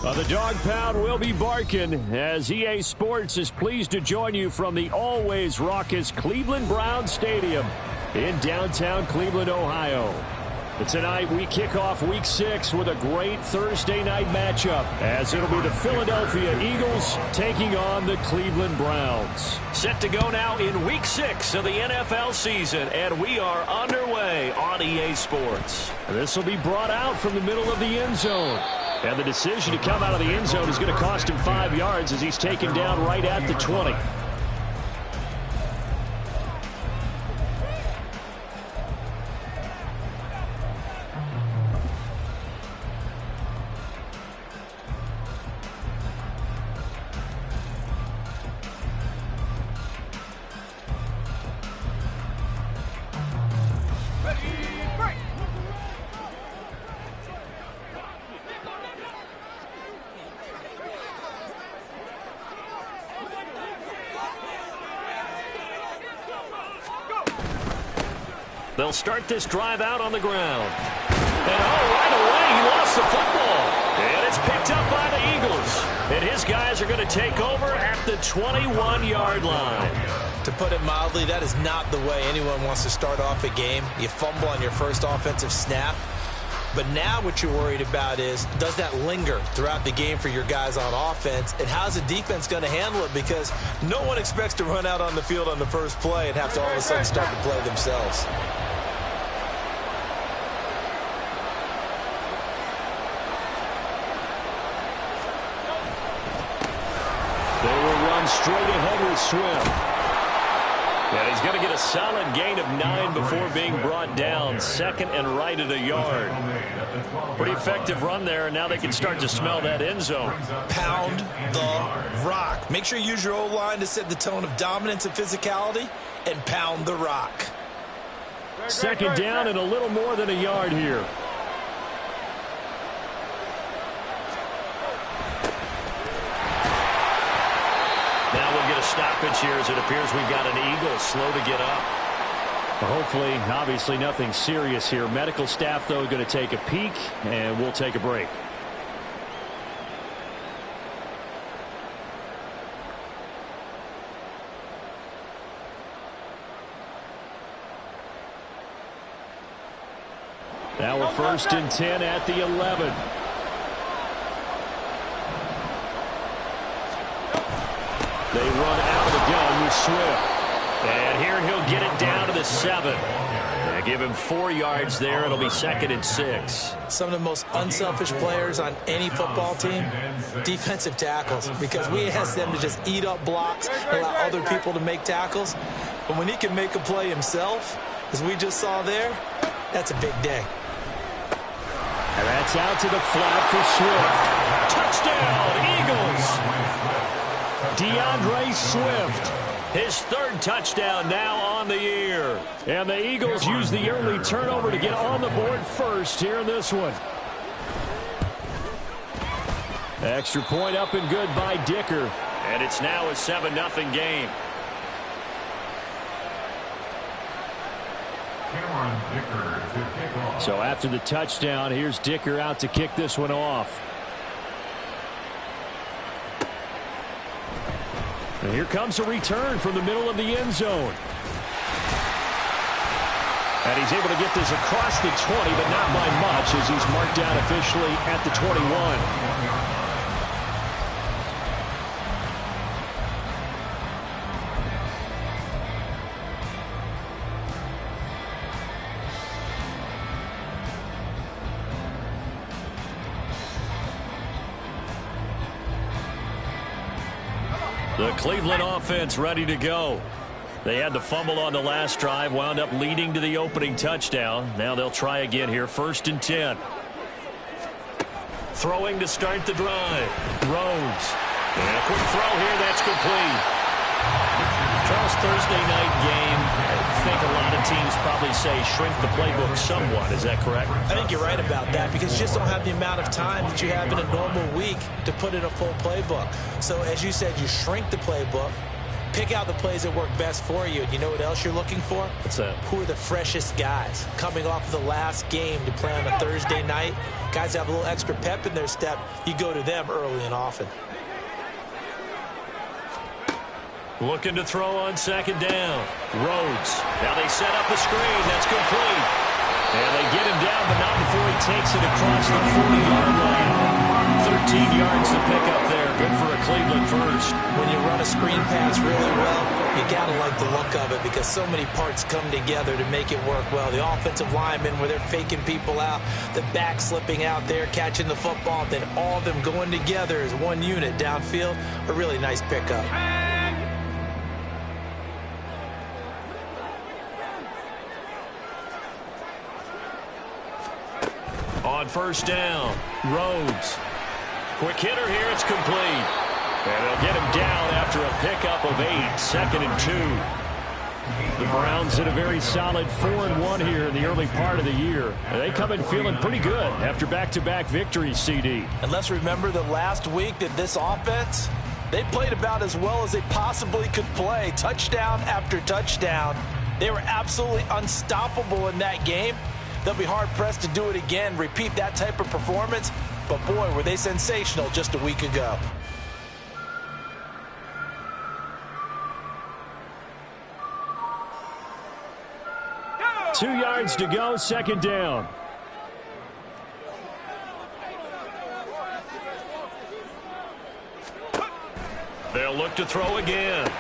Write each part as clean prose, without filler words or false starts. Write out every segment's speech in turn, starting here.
The dog pound will be barking as EA Sports is pleased to join you from the always raucous Cleveland Browns Stadium in downtown Cleveland, Ohio. Tonight, we kick off Week 6 with a great Thursday night matchup, as it'll be the Philadelphia Eagles taking on the Cleveland Browns. Set to go now in Week 6 of the NFL season, and we are underway on EA Sports. This will be brought out from the middle of the end zone. And the decision to come out of the end zone is going to cost him 5 yards as he's taken down right at the 20. They'll start this drive out on the ground. And right away, he lost the football. And it's picked up by the Eagles. And his guys are going to take over at the 21-yard line. To put it mildly, that is not the way anyone wants to start off a game. You fumble on your first offensive snap. But now what you're worried about is, does that linger throughout the game for your guys on offense? And how's the defense going to handle it? Because no one expects to run out on the field on the first play and have to all of a sudden start to play themselves. They will run straight ahead with Swift. And he's going to get a solid gain of 9 before being brought down. Second and right at a yard. Pretty effective run there, and now they can start to smell that end zone. Pound the rock. Make sure you use your O-line to set the tone of dominance and physicality, and pound the rock. Second down and a little more than a yard here. Now we'll get a stoppage here as it appears we've got an Eagle slow to get up. Hopefully, obviously nothing serious here. Medical staff, though, going to take a peek, and we'll take a break. Now we're 1st and 10 at the 11. They run out of the gun with Swift. And here he'll get it down to the 7. They give him 4 yards there. It'll be 2nd and 6. Some of the most unselfish players on any football team, defensive tackles, because we ask them to just eat up blocks, allow other people to make tackles. But when he can make a play himself, as we just saw there, that's a big day. And that's out to the flat for Swift. Touchdown, Eagles! DeAndre Swift. His 3rd touchdown now on the year. And the Eagles use the early turnover to get on the board first here in this one. Extra point up and good by Dicker. And it's now a 7-0 game. So after the touchdown, here's Dicker out to kick this one off. And here comes a return from the middle of the end zone. And he's able to get this across the 20, but not by much, as he's marked down officially at the 21. The Cleveland offense ready to go. They had the fumble on the last drive, wound up leading to the opening touchdown. Now they'll try again here, 1st and 10. Throwing to start the drive. Rhodes. And a quick throw here, that's complete. Charles, Thursday night game, I think a lot of teams probably say shrink the playbook somewhat. Is that correct? I think you're right about that, because you just don't have the amount of time that you have in a normal week to put in a full playbook. So as you said, you shrink the playbook, pick out the plays that work best for you. And you know what else you're looking for? What's that? Who are the freshest guys coming off the last game to play on a Thursday night? Guys have a little extra pep in their step. You go to them early and often. Looking to throw on second down. Rhodes. Now they set up the screen. That's complete. And they get him down, but not before he takes it across the 40-yard line. 13 yards to pick up there. Good for a Cleveland first. When you run a screen pass really well, you got to like the look of it because so many parts come together to make it work well. The offensive linemen, where they're faking people out, the back slipping out there, catching the football, then all of them going together as one unit downfield. A really nice pickup. On first down, Rhodes. Quick hitter here, it's complete. And they'll get him down after a pickup of 8, 2nd and 2. The Browns did a very solid 4-1 here in the early part of the year. They come in feeling pretty good after back-to-back victories, CD. And let's remember that last week that this offense, they played about as well as they possibly could play. Touchdown after touchdown. They were absolutely unstoppable in that game. They'll be hard-pressed to do it again, repeat that type of performance. But, boy, were they sensational just a week ago. Yeah! 2 yards to go, second down. They'll look to throw again.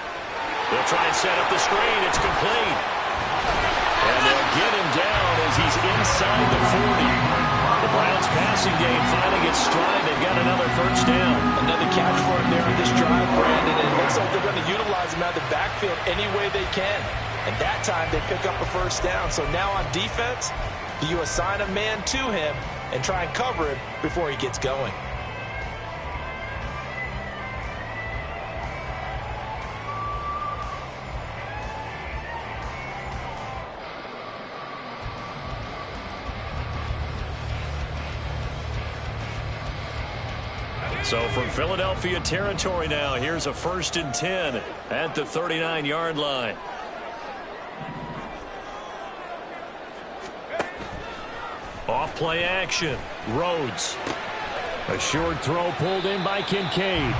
They'll try and set up the screen. It's complete. And they'll get him down as he's inside the 40. The Browns passing game finally gets stride. They've got another first down. Another catch for him there in this drive, Brandon. And it looks like they're going to utilize him out of the backfield any way they can. And that time they pick up a first down. So now on defense, do you assign a man to him and try and cover him before he gets going? So from Philadelphia territory now, here's a 1st and 10 at the 39-yard line. Off play action. Rhodes. A short throw pulled in by Kincaid.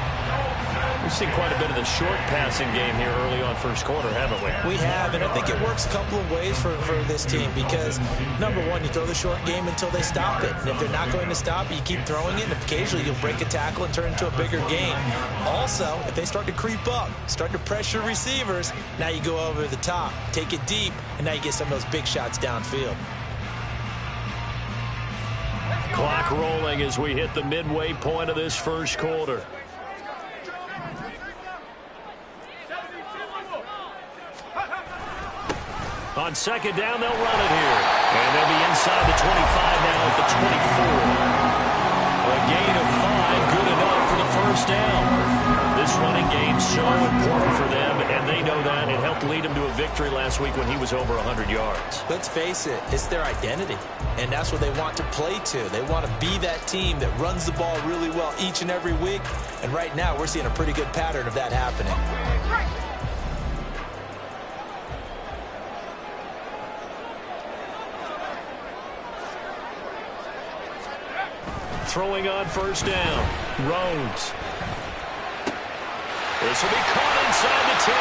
We've seen quite a bit of the short passing game here early on first quarter, haven't we? We have, and I think it works a couple of ways for this team because, number one, you throw the short game until they stop it. And if they're not going to stop it, you keep throwing it, and occasionally you'll break a tackle and turn it into a bigger game. Also, if they start to creep up, start to pressure receivers, now you go over the top, take it deep, and now you get some of those big shots downfield. Clock rolling as we hit the midway point of this first quarter. On second down, they'll run it here. And they'll be inside the 25 now at the 24. A gain of 5, good enough for the first down. This running game so important for them, and they know that. It helped lead them to a victory last week when he was over 100 yards. Let's face it, it's their identity, and that's what they want to play to. They want to be that team that runs the ball really well each and every week, and right now we're seeing a pretty good pattern of that happening. Throwing on first down. Rhodes. This will be caught inside the 10.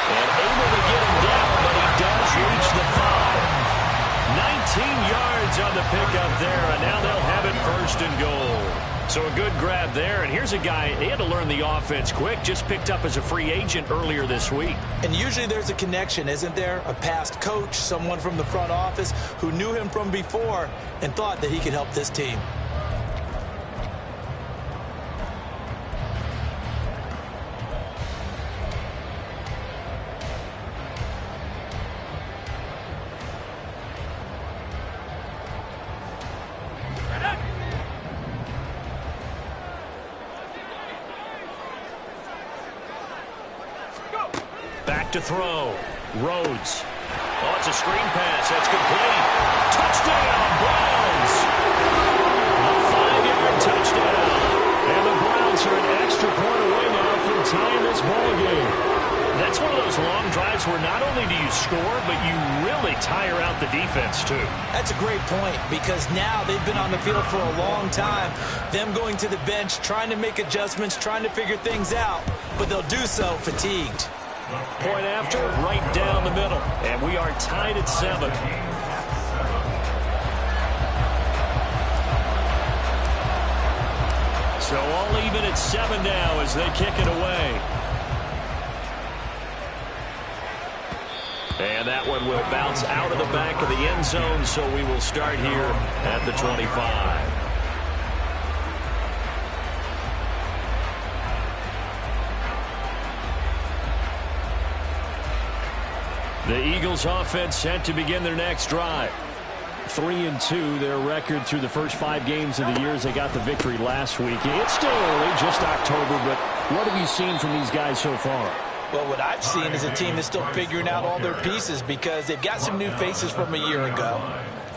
And able to get him down, but he does reach the 5. 19 yards on the pickup there, and now they'll have it 1st and goal. So a good grab there, and here's a guy, he had to learn the offense quick, just picked up as a free agent earlier this week. And usually there's a connection, isn't there? A past coach, someone from the front office who knew him from before and thought that he could help this team. To throw. Rhodes. Oh, it's a screen pass. That's complete. Touchdown, Browns. A 5-yard touchdown. And the Browns are an extra point away now from tying this ball game. That's one of those long drives offense where not only do you score, but you really tire out the defense too. That's a great point, because now they've been on the field for a long time. Them going to the bench, trying to make adjustments, trying to figure things out, but they'll do so fatigued. Point after, right down the middle. And we are tied at 7. So all even at 7 now as they kick it away. And that one will bounce out of the back of the end zone, so we will start here at the 25. The Eagles offense set to begin their next drive. 3-2, their record through the first 5 games of the year as they got the victory last week. It's still early, just October, but what have you seen from these guys so far? Well, what I've seen is a team that's still figuring out all their pieces, because they've got some new faces from a year ago,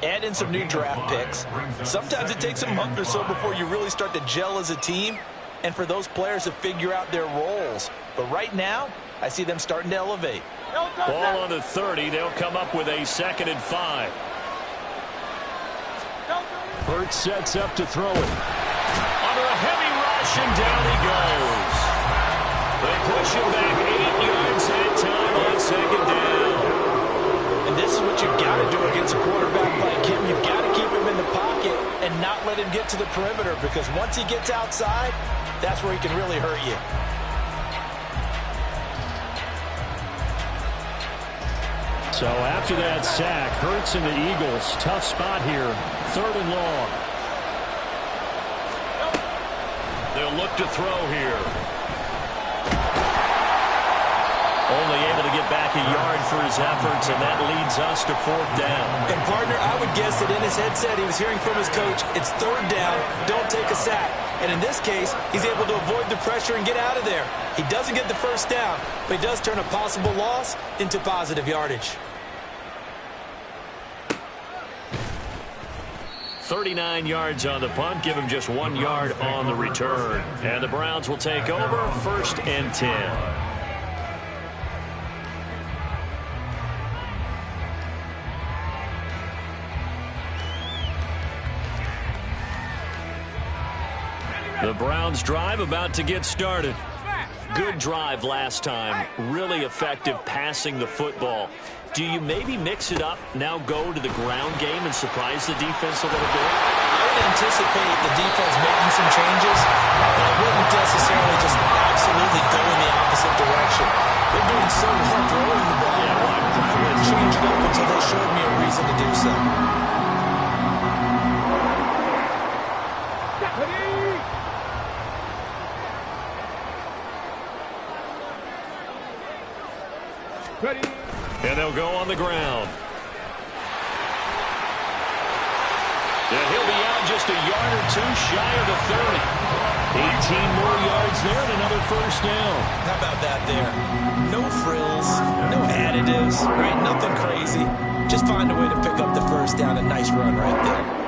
add in some new draft picks. Sometimes it takes a month or so before you really start to gel as a team, and for those players to figure out their roles. But right now, I see them starting to elevate. Ball on the 30. They'll come up with a 2nd and 5. Hurts sets up to throw it. Under a heavy rush, and down he goes. They push him back 8 yards that time on 2nd down. And this is what you've got to do against a quarterback like him. You've got to keep him in the pocket and not let him get to the perimeter, because once he gets outside, that's where he can really hurt you. So after that sack, Hurts and the Eagles, tough spot here, 3rd and long. They'll look to throw here. Only able to get back a yard for his efforts, and that leads us to 4th down. And, partner, I would guess that in his headset he was hearing from his coach, it's 3rd down, don't take a sack. And in this case, he's able to avoid the pressure and get out of there. He doesn't get the 1st down, but he does turn a possible loss into positive yardage. 39 yards on the punt, give him just 1 yard on the return. And the Browns will take over, 1st and 10. The Browns drive about to get started. Good drive last time. Really effective passing the football. Do you maybe mix it up, now go to the ground game and surprise the defense a little bit? I would anticipate the defense making some changes, but I wouldn't necessarily just absolutely go in the opposite direction. They're doing so well throwing the ball. I wouldn't change it up until they showed me a reason to do so. Ready. And they'll go on the ground. Yeah, he'll be out just a yard or 2 shy of the 30. 18 more yards there and another 1st down. How about that there? No frills, no additives, right? Nothing crazy. Just find a way to pick up the 1st down. A nice run right there.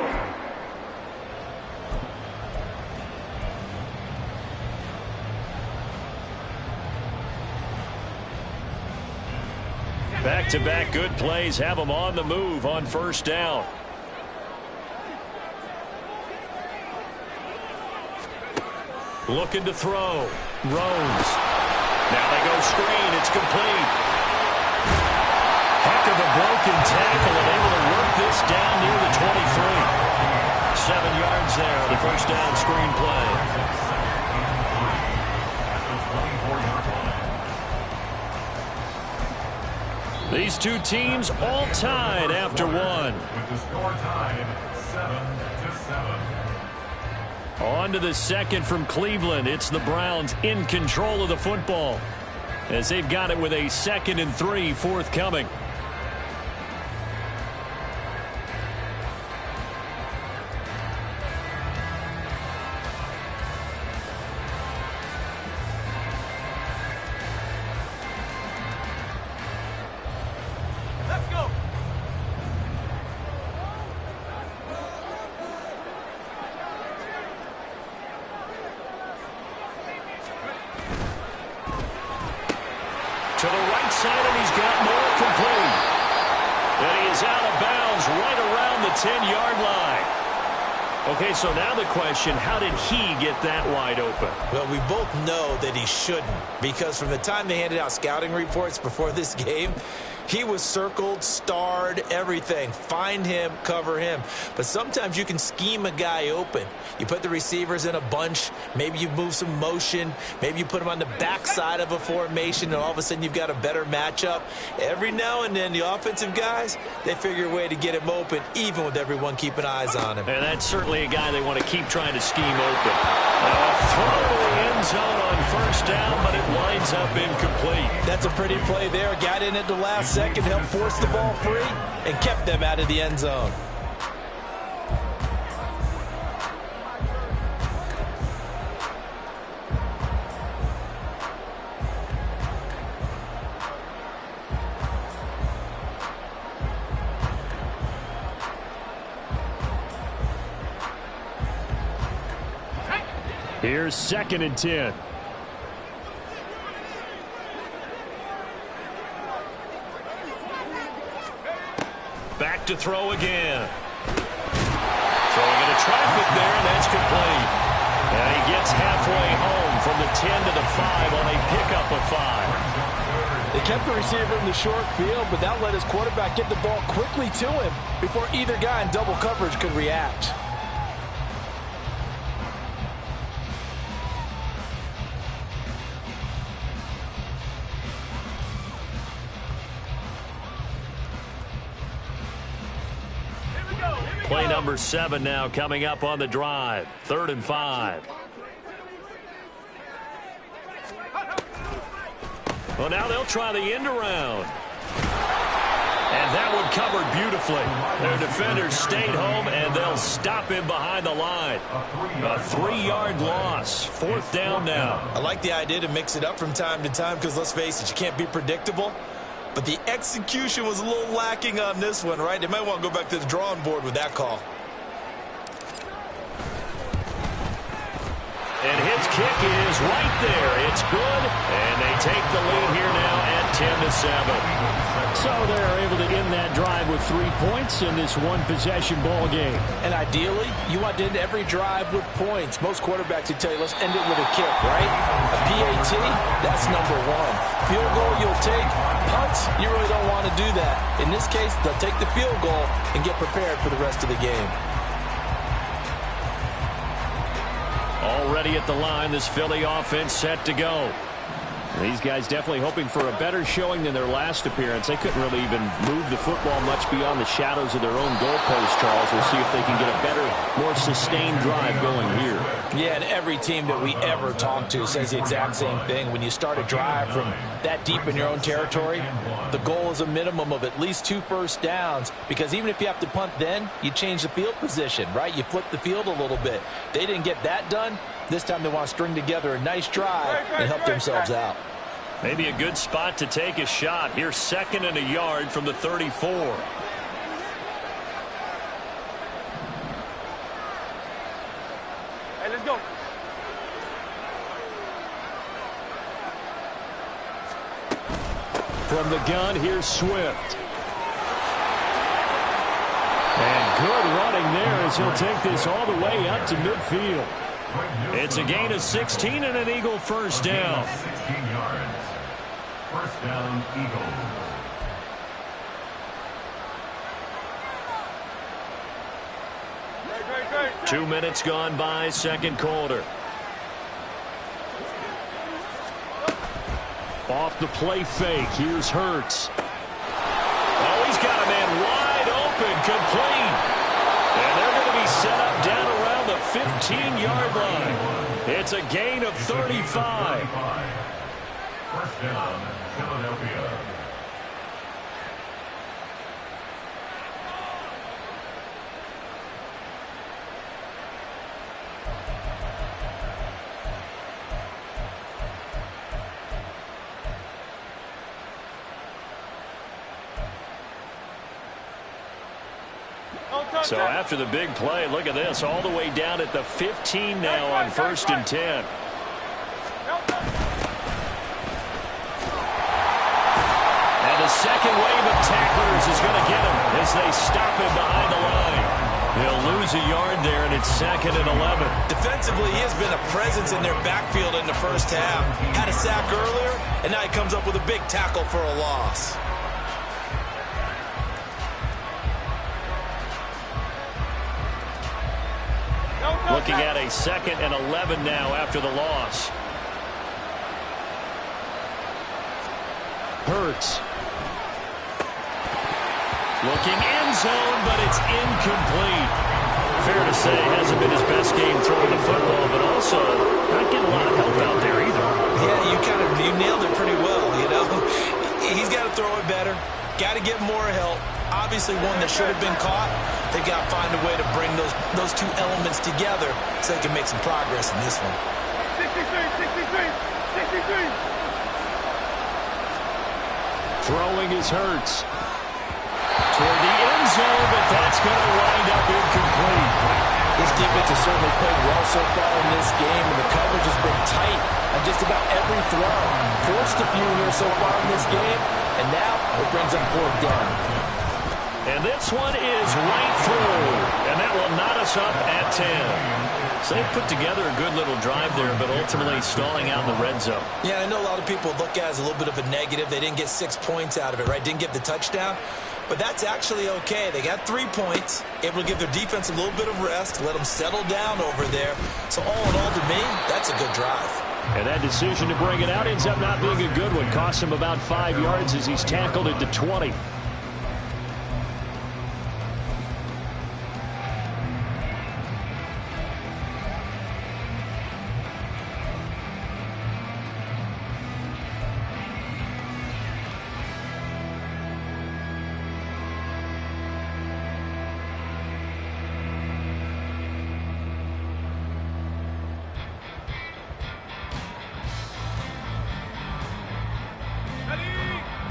Back-to-back good plays have them on the move on 1st down. Looking to throw. Rose. Now they go screen. It's complete. Heck of a broken tackle and able to work this down near the 23. 7 yards there, the 1st down screen play. These two teams all tied after 1. With the score tied 7-7. On to the 2nd from Cleveland. It's the Browns in control of the football as they've got it with a 2nd and 3 forthcoming. To the right side, and he's He's got more, complete. And he is out of bounds right around the 10-yard line. Okay, so now the question, how did he get that wide open? Well, we both know that he shouldn't, because from the time they handed out scouting reports before this game, he was circled, starred, everything. Find him, cover him. But sometimes you can scheme a guy open. You put the receivers in a bunch. Maybe you move some motion. Maybe you put them on the backside of a formation, and all of a sudden you've got a better matchup. Every now and then, the offensive guys, they figure a way to get him open, even with everyone keeping eyes on him. And that's certainly a guy they want to keep trying to scheme open. Throw to the end zone on first down, but it winds up incomplete. That's a pretty play there. Got in at the last second, helped force the ball free, and kept them out of the end zone. Here's 2nd and 10. Back to throw again. Throwing into traffic there, and that's complete. And he gets halfway home from the 10 to the 5 on a pickup of 5. They kept the receiver in the short field, but that let his quarterback get the ball quickly to him before either guy in double coverage could react. Play number 7 now coming up on the drive. 3rd and 5. Well, now they'll try the end around. And that one covered beautifully. Their defenders stayed home, and they'll stop him behind the line. A 3-yard loss. 4th down now. I like the idea to mix it up from time to time because, let's face it, you can't be predictable. But the execution was a little lacking on this one, right? They might want to go back to the drawing board with that call. And his kick is right there. It's good. And they take the lead here now at 10-7. So they're able to end that drive with 3 points in this one-possession ball game. And ideally, you want to end every drive with points. Most quarterbacks would tell you, let's end it with a kick, right? A PAT, that's number 1. Field goal you'll take. Punts, you really don't want to do that. In this case, they'll take the field goal and get prepared for the rest of the game. Already at the line, this Philly offense set to go. These guys definitely hoping for a better showing than their last appearance. They couldn't really even move the football much beyond the shadows of their own goalpost, Charles. We'll see if they can get a better, more sustained drive going here. Yeah, and every team that we ever talk to says the exact same thing. When you start a drive from that deep in your own territory, the goal is a minimum of at least 2 first downs, because even if you have to punt then, you change the field position, right? You flip the field a little bit. They didn't get that done. This time they want to string together a nice drive and help themselves out. Maybe a good spot to take a shot. Here's 2nd and a yard from the 34. Hey, let's go. From the gun, here's Swift. And good running there as he'll take this all the way up to midfield. It's a gain of 16 and an Eagle first down. 16 yards. First down, Eagles. Great. 2 minutes gone by, 2nd quarter. Off the play fake, here's Hurts. Oh, he's got a man wide open, complete. And they're going to be set up down around the 15-yard line. It's a gain of 35. First down, Philadelphia. So after the big play, look at this, all the way down at the 15 now on 1st and 10. And to second wave of tacklers is going to get him as they stop him behind the line. He'll lose a yard there, and it's 2nd and 11. Defensively, he has been a presence in their backfield in the first half. Had a sack earlier, and now he comes up with a big tackle for a loss. Looking at a 2nd and 11 now after the loss. Hurts. Looking end zone, but it's incomplete. Fair to say, hasn't been his best game throwing the football, but also not getting a lot of help out there either. Yeah, you nailed it pretty well, you know. He's got to throw it better. Got to get more help. Obviously one that should have been caught. They've got to find a way to bring those two elements together so they can make some progress in this one. 63. Throwing is Hurts. Toward the end zone, but that's going to wind up incomplete. This defense has certainly played well so far in this game, and the coverage has been tight on just about every throw. Forced a few here so far in this game, and now it brings them 4th down. And this one is right through, and that will knot us up at 10. So they put together a good little drive there, but ultimately stalling out in the red zone. Yeah, I know a lot of people look at it as a little bit of a negative. They didn't get 6 points out of it, right? Didn't get the touchdown. But that's actually okay. They got 3 points, able to give their defense a little bit of rest, let them settle down over there. So all in all, to me, that's a good drive. And that decision to bring it out ends up not being a good one. Cost him about 5 yards as he's tackled at the 20.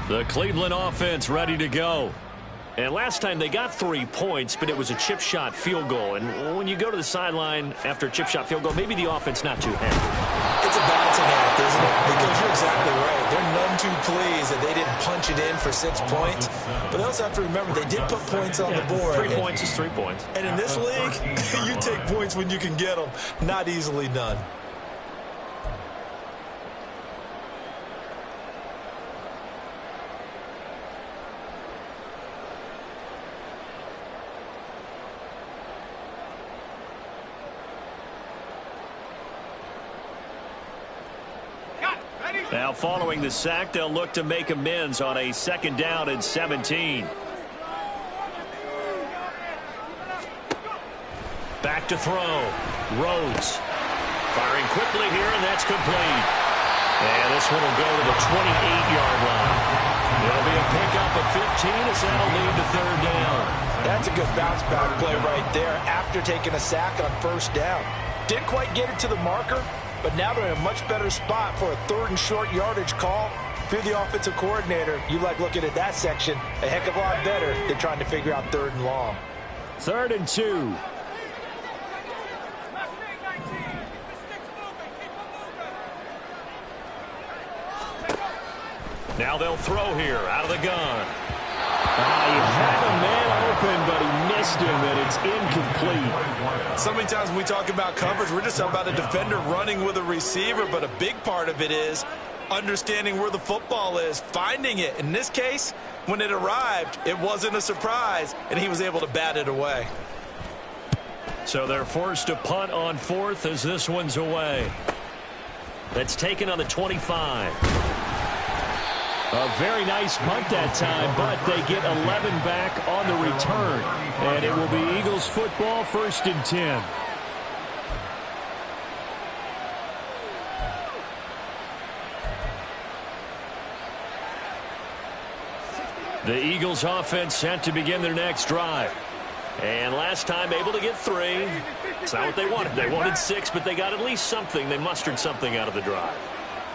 The Cleveland offense ready to go. And last time they got 3 points, but it was a chip shot field goal. And when you go to the sideline after a chip shot field goal, maybe the offense not too happy. It's a balancing act, isn't it? Because you're exactly right. They're none too pleased that they didn't punch it in for 6 points. But they also have to remember they did put points on the board. 3 points is 3 points. And in this league, you take points when you can get them. Not easily done. Now following the sack, they'll look to make amends on a 2nd down and 17. Back to throw. Rhodes. Firing quickly here, and that's complete. And this one will go to the 28-yard line. It'll be a pickup of 15 as that'll lead to 3rd down. That's a good bounce back play right there after taking a sack on 1st down. Didn't quite get it to the marker, but now they're in a much better spot for a 3rd and short yardage call. If you're the offensive coordinator, you like looking at that section a heck of a lot better than trying to figure out 3rd and long. 3rd and 2. Now they'll throw here out of the gun. He had a man open, but he missed him, and it's incomplete. So many times when we talk about coverage, we're just talking about a defender running with a receiver, but a big part of it is understanding where the football is, finding it. In this case, when it arrived, it wasn't a surprise, and he was able to bat it away. So they're forced to punt on 4th as this one's away. That's taken on the 25. A very nice punt that time, but they get 11 back on the return. And it will be Eagles football, 1st and 10. The Eagles offense set to begin their next drive. And last time able to get 3. It's not what they wanted. They wanted 6, but they got at least something. They mustered something out of the drive.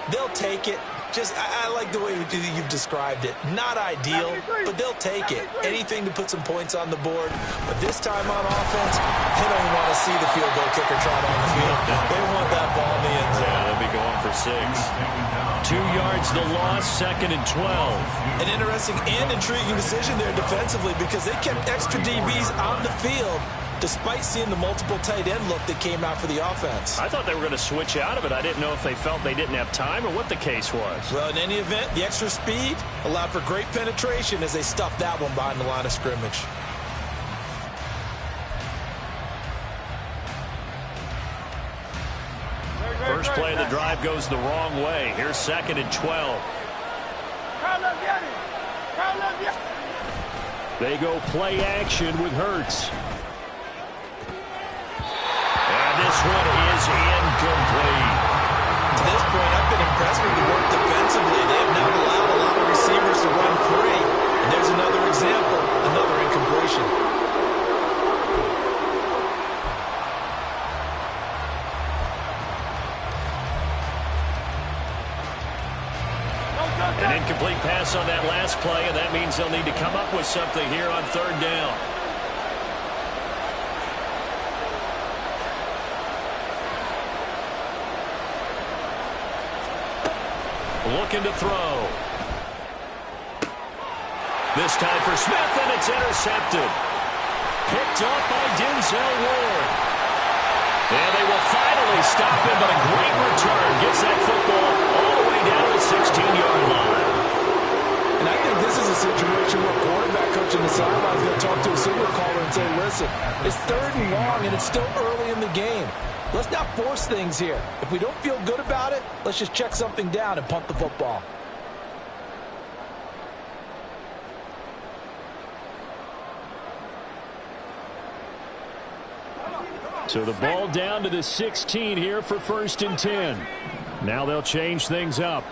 They'll take it. I like the way you've described it. Not ideal, but they'll take it. Anything to put some points on the board. But this time on offense, they don't want to see the field goal kicker trot on the field. They want that ball in the end zone. Yeah, they'll be going for 6. 2 yards the loss, 2nd and 12. An interesting and intriguing decision there defensively because they kept extra DBs on the field despite seeing the multiple tight end look that came out for the offense. I thought they were going to switch out of it. I didn't know if they felt they didn't have time or what the case was. Well, in any event, the extra speed allowed for great penetration as they stuffed that one behind the line of scrimmage. First play of the drive goes the wrong way. Here's 2nd and 12. They go play action with Hurts. And this one is incomplete. To this point, I've been impressed with the work defensively. They have not allowed a lot of receivers to run free. And there's another example, another incompletion. An incomplete pass on that last play, and that means they'll need to come up with something here on 3rd down. Looking to throw. This time for Smith, and it's intercepted. Picked up by Denzel Ward. And they will finally stop him, but a great return gets that football all the way down to the 16-yard line. And I think this is a situation where quarterback coach in the sideline is going to talk to a signal caller and say, listen, it's 3rd and long, and it's still early in the game. Let's not force things here. If we don't feel good about it, let's just check something down and punt the football. So the ball down to the 16 here for 1st and 10. Now they'll change things up.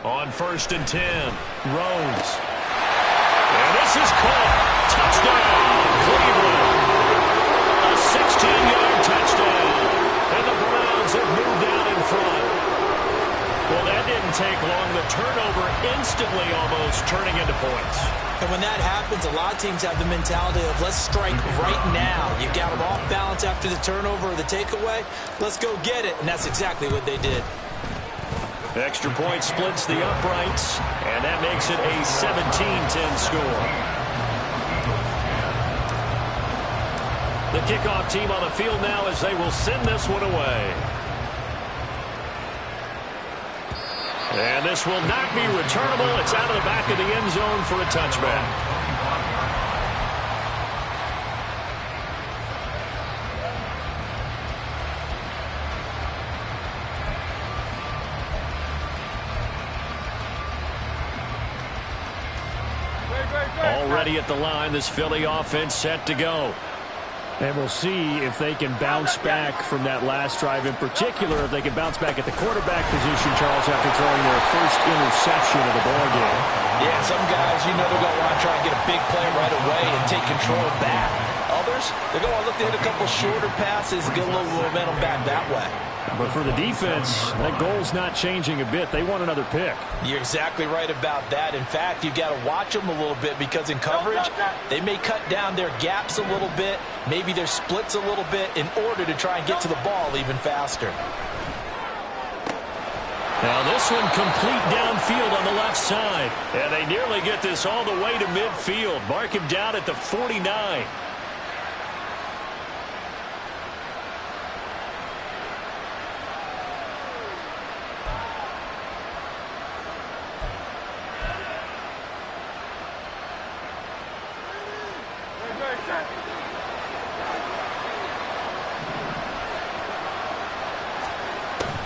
On 1st and 10, Rhodes. And this is caught. Touchdown, Cleveland. A 16-yard touchdown. And the Browns have moved out in front. Well, that didn't take long. The turnover instantly almost turning into points. And when that happens, a lot of teams have the mentality of let's strike right now. You've got them off balance after the turnover or the takeaway. Let's go get it. And that's exactly what they did. Extra point splits the uprights, and that makes it a 17-10 score. The kickoff team on the field now as they will send this one away. And this will not be returnable. It's out of the back of the end zone for a touchback. Already at the line, this Philly offense set to go. And we'll see if they can bounce back from that last drive. In particular, if they can bounce back at the quarterback position, Charles, after throwing their first interception of the ballgame. Yeah, some guys, you know they're going to want to try and get a big play right away and take control back. Others, they're going to look to hit a couple shorter passes and get a little momentum back that way. But for the defense, that goal's not changing a bit. They want another pick. You're exactly right about that. In fact, you've got to watch them a little bit because in coverage, they may cut down their gaps a little bit, maybe their splits a little bit in order to try and get to the ball even faster. Now this one complete downfield on the left side. And they nearly get this all the way to midfield. Mark him down at the 49.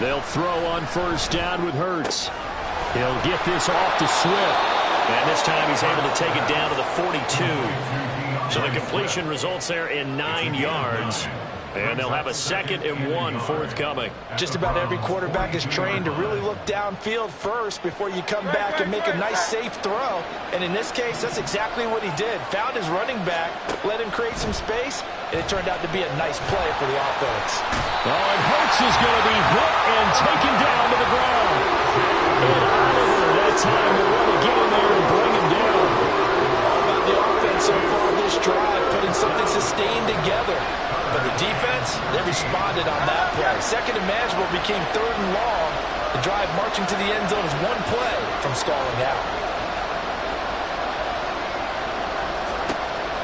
They'll throw on first down with Hurts. He'll get this off to Swift. And this time he's able to take it down to the 42. So the completion results there in 9 yards. And they'll have a 2nd and 1 forthcoming. Just about every quarterback is trained to really look downfield first before you come back and make a nice safe throw. And in this case, that's exactly what he did. Found his running back, let him create some space, and it turned out to be a nice play for the offense. Oh, and Hurts is going to be hit and taken down to the ground. And Oliver, that time, will want to get in there and bring him down. All about the offense so far this drive, putting something sustained together. But the defense defense, they responded on that play. Second and manageable became third and long. The drive marching to the end zone is one play from stalling out.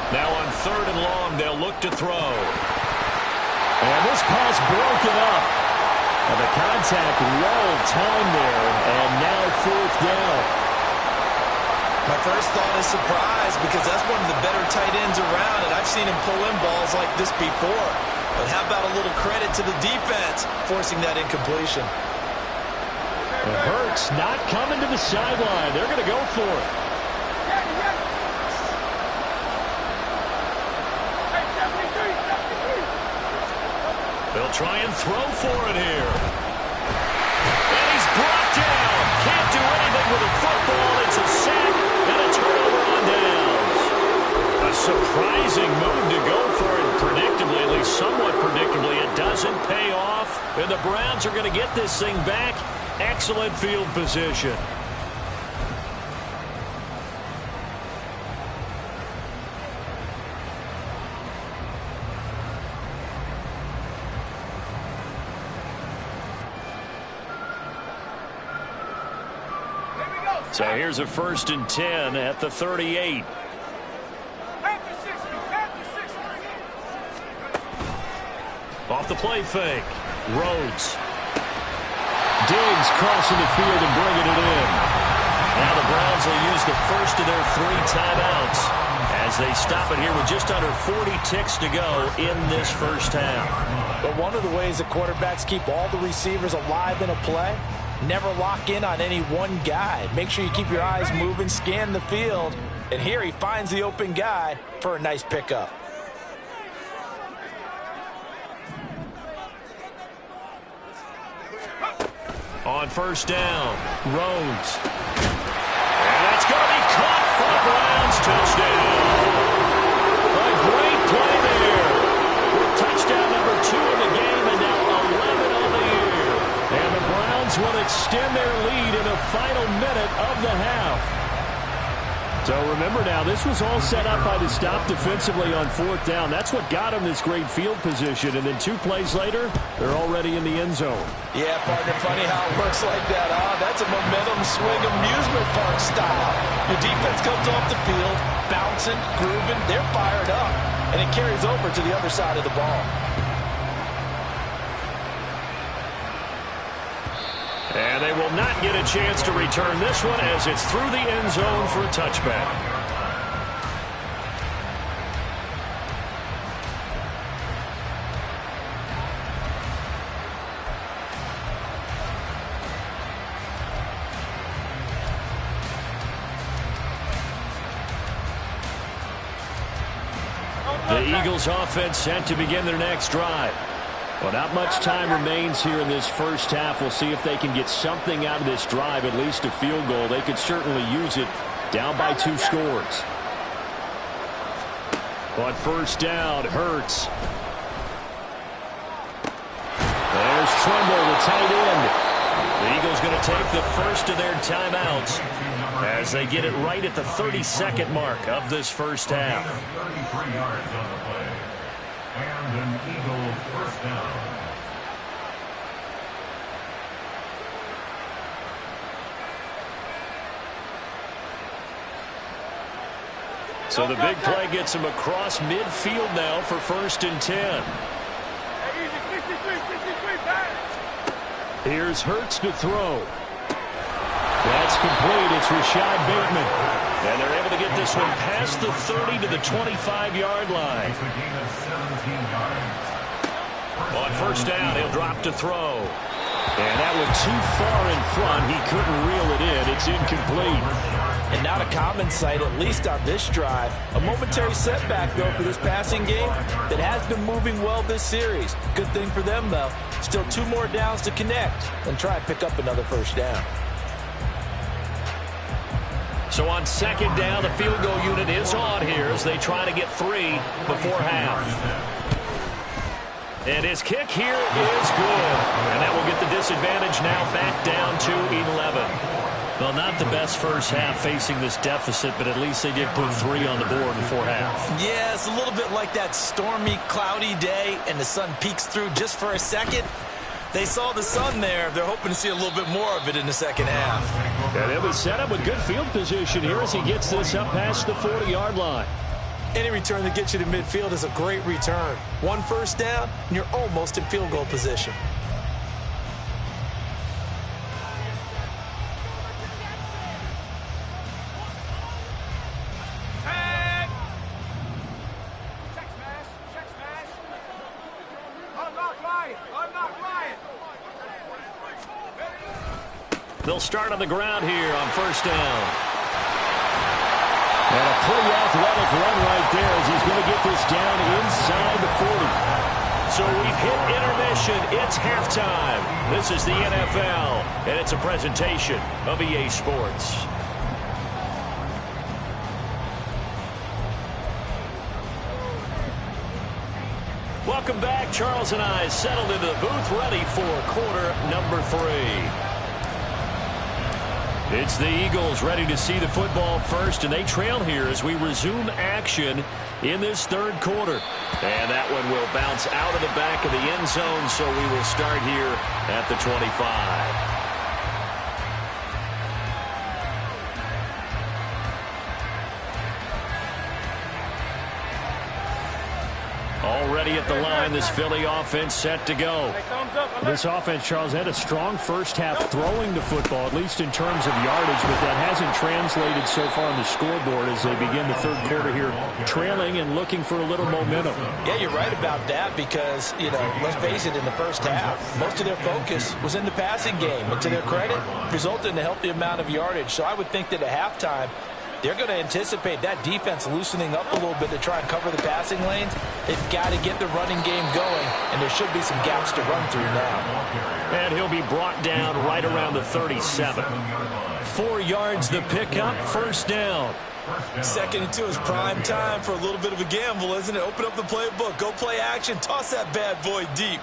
Now on third and long, they'll look to throw. And this pass broken up. And the contact well timed there, and now fourth down. My first thought is surprise, because that's one of the better tight ends around, and I've seen him pull in balls like this before. But how about a little credit to the defense forcing that incompletion? It hurts not coming to the sideline. They're going to go for it. They'll try and throw for it here. And he's brought down. Can't do anything with a football. It's a sack and a turnover on downs. A surprising move to go for it. Predictably, at least somewhat predictably, it doesn't pay off. And the Browns are going to get this thing back. Excellent field position. So here's a 1st and 10 at the 38. Off the play fake. Rhodes. Diggs crossing the field and bringing it in. Now the Browns will use the first of their 3 timeouts as they stop it here with just under 40 ticks to go in this first half. But one of the ways that quarterbacks keep all the receivers alive in a play, never lock in on any one guy. Make sure you keep your eyes moving, scan the field. And here he finds the open guy for a nice pickup. On first down, Rhodes. And that's going to be caught for the Browns. Touchdown. A great play there. Touchdown number 2 in the game, and now 11 on the year. And the Browns will extend their lead in the final minute of the half. So remember now, this was all set up by the stop defensively on 4th down. That's what got them this great field position. And then 2 plays later, they're already in the end zone. Yeah, partner, funny how it works like that, huh? That's a momentum swing amusement park style. Your defense comes off the field, bouncing, grooving, they're fired up. And it carries over to the other side of the ball. And they will not get a chance to return this one as it's through the end zone for a touchback. The Eagles offense set to begin their next drive. Well, not much time remains here in this first half. We'll see if they can get something out of this drive, at least a field goal. They could certainly use it down by 2 scores. On first down, Hurts. There's Tremble, the tight end. The Eagles going to take the first of their timeouts as they get it right at the 32nd mark of this first half. 33 yards on the play. And an Eagle first down. So the big play gets him across midfield now for 1st and 10. Here's Hurts to throw. That's complete. It's Rashad Bateman. And they're able to get this one past the 30 to the 25-yard line. On first down, he'll drop to throw. And that one too far in front. He couldn't reel it in. It's incomplete. And not a common sight, at least on this drive. A momentary setback, though, for this passing game that has been moving well this series. Good thing for them, though. Still 2 more downs to connect and try and pick up another first down. So on 2nd down, the field goal unit is on here as they try to get 3 before half. And his kick here is good. And that will get the disadvantage now back down to 11. Well, not the best first half facing this deficit, but at least they did put 3 on the board before half. Yeah, it's a little bit like that stormy, cloudy day, and the sun peeks through just for a second. They saw the sun there. They're hoping to see a little bit more of it in the second half. And it was set up with good field position here as he gets this up past the 40-yard line. Any return that gets you to midfield is a great return. 1 first down, and you're almost in field goal position. They'll start on the ground here on first down. And a pretty athletic run right there as he's going to get this down inside the 40. So we've hit intermission. It's halftime. This is the NFL, and it's a presentation of EA Sports. Welcome back. Charles and I settled into the booth ready for quarter number 3. It's the Eagles ready to see the football first, and they trail here as we resume action in this third quarter. And that one will bounce out of the back of the end zone, so we will start here at the 25. Already at the line, this Philly offense set to go. This offense, Charles, had a strong first half throwing the football, at least in terms of yardage, but that hasn't translated so far on the scoreboard as they begin the third quarter here, trailing and looking for a little momentum. Yeah, you're right about that because, let's face it, in the first half, most of their focus was in the passing game. And to their credit, resulted in a healthy amount of yardage. So I would think that at halftime, they're going to anticipate that defense loosening up a little bit to try and cover the passing lanes. They've got to get the running game going, and there should be some gaps to run through now. And he'll be brought down right around the 37. 4 yards the pickup, first down. 2nd and 2 is prime time for a little bit of a gamble, isn't it? Open up the playbook, go play action, toss that bad boy deep.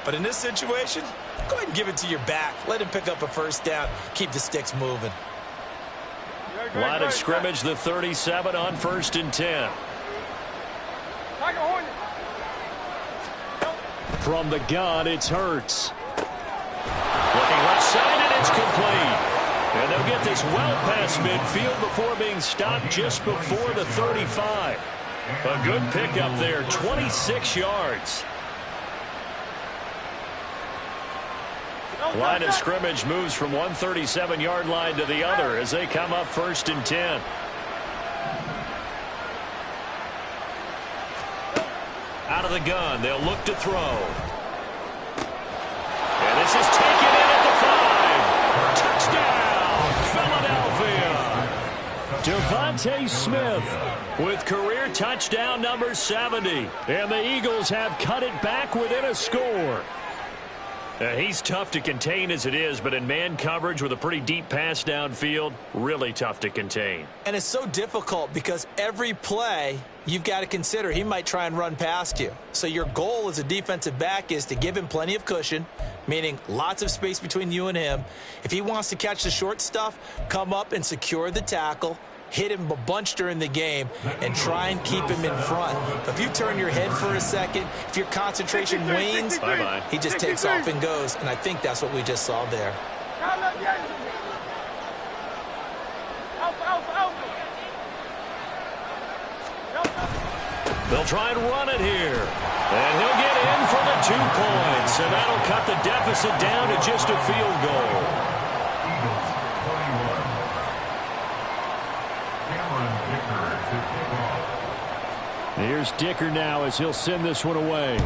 But in this situation, go ahead and give it to your back. Let him pick up a first down, keep the sticks moving. Line of scrimmage, the 37 on 1st and 10. From the gun, it's Hurts. Looking left side, and it's complete. And they'll get this well past midfield before being stopped just before the 35. A good pickup there, 26 yards. Line of scrimmage moves from one 37-yard line to the other as they come up 1st and 10. Out of the gun, they'll look to throw. And this is taken in at the 5. Touchdown, Philadelphia. Devontae Smith with career touchdown number 70. And the Eagles have cut it back within a score. He's tough to contain as it is, but in man coverage with a pretty deep pass downfield, really tough to contain. And it's so difficult because every play you've got to consider he might try and run past you. So your goal as a defensive back is to give him plenty of cushion, meaning lots of space between you and him. If he wants to catch the short stuff, come up and secure the tackle, hit him a bunch during the game, and try and keep him in front. If you turn your head for a second, if your concentration wanes, he just takes off and goes, and I think that's what we just saw there. They'll try and run it here. And he'll get in for the 2 points, and that'll cut the deficit down to just a field goal. Here's Dicker now as he'll send this one away.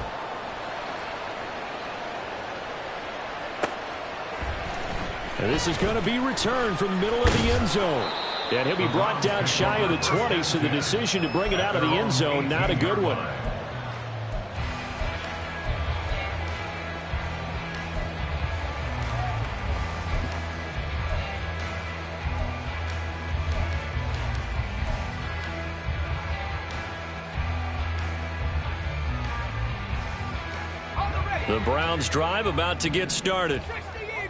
And this is going to be returned from the middle of the end zone. And he'll be brought down shy of the 20, so the decision to bring it out of the end zone, not a good one. The Browns drive about to get started.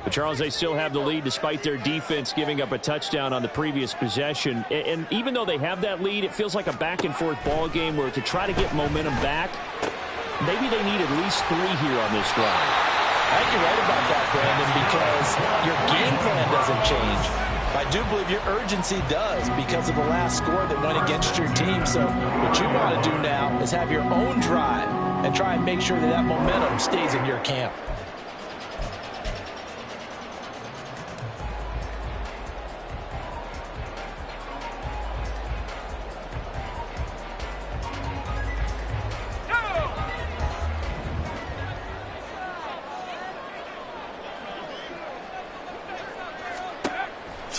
But Charles, they still have the lead despite their defense giving up a touchdown on the previous possession. And even though they have that lead, it feels like a back-and-forth ball game where to try to get momentum back, maybe they need at least 3 here on this drive. I think you're right about that, Brandon, because your game plan doesn't change. I do believe your urgency does because of the last score that went against your team. So what you want to do now is have your own drive and try and make sure that that momentum stays in your camp.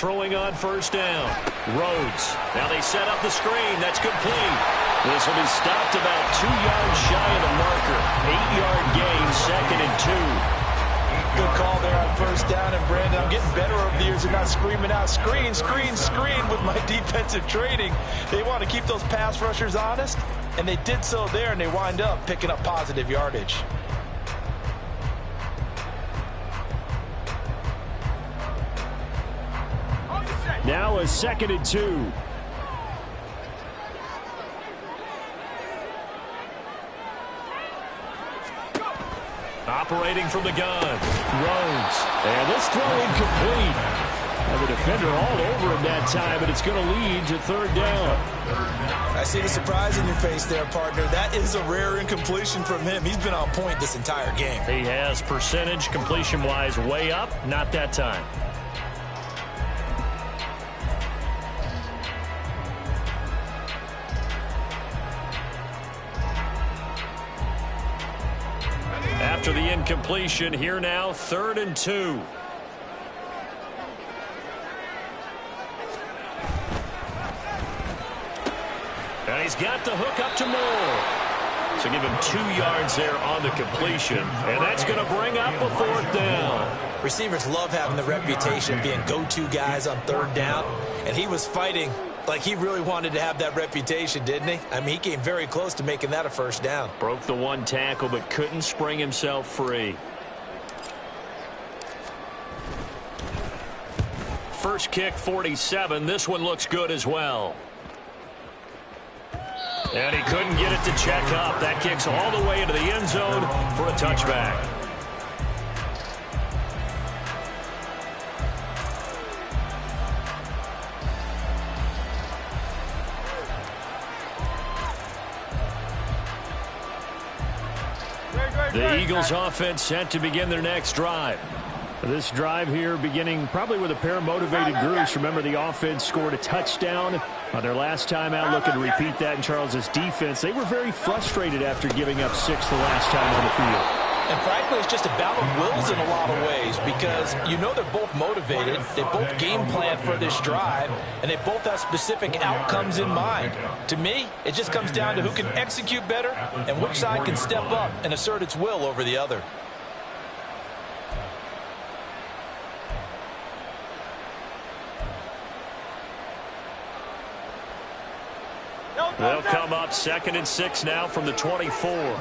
Throwing on first down. Rhodes. Now they set up the screen. That's complete. This will be stopped about 2 yards shy of the marker. 8-yard gain, 2nd and 2. Good call there on first down. And, Brandon, I'm getting better over the years and not screaming out, screen, screen, screen with my defensive training. They want to keep those pass rushers honest, and they did so there, and they wind up picking up positive yardage. Now a 2nd and 2. Operating from the gun. Rhodes. And this throw incomplete. And the defender all over him that time, but it's going to lead to 3rd down. I see the surprise in your face there, partner. That is a rare incompletion from him. He's been on point this entire game. He has percentage completion-wise way up, not that time. After the incompletion, here now, 3rd and 2. And he's got the hook up to Moore. So give him 2 yards there on the completion. And that's going to bring up a 4th down. Receivers love having the reputation of being go-to guys on 3rd down. And he was fighting like he really wanted to have that reputation, didn't he? I mean, he came very close to making that a 1st down. Broke the 1 tackle, but couldn't spring himself free. First kick, 47. This one looks good as well. And he couldn't get it to check up. That kicks all the way into the end zone for a touchback. The Eagles offense set to begin their next drive. This drive here beginning probably with a pair of motivated groups. Remember, the offense scored a touchdown on their last time out. Looking to repeat that in Charles's defense. They were very frustrated after giving up 6 the last time on the field. And frankly, it's just a battle of wills in a lot of ways because you know they're both motivated. They both game plan for this drive, and they both have specific outcomes in mind. To me, it just comes down to who can execute better and which side can step up and assert its will over the other. They'll come up 2nd and 6 now from the 24.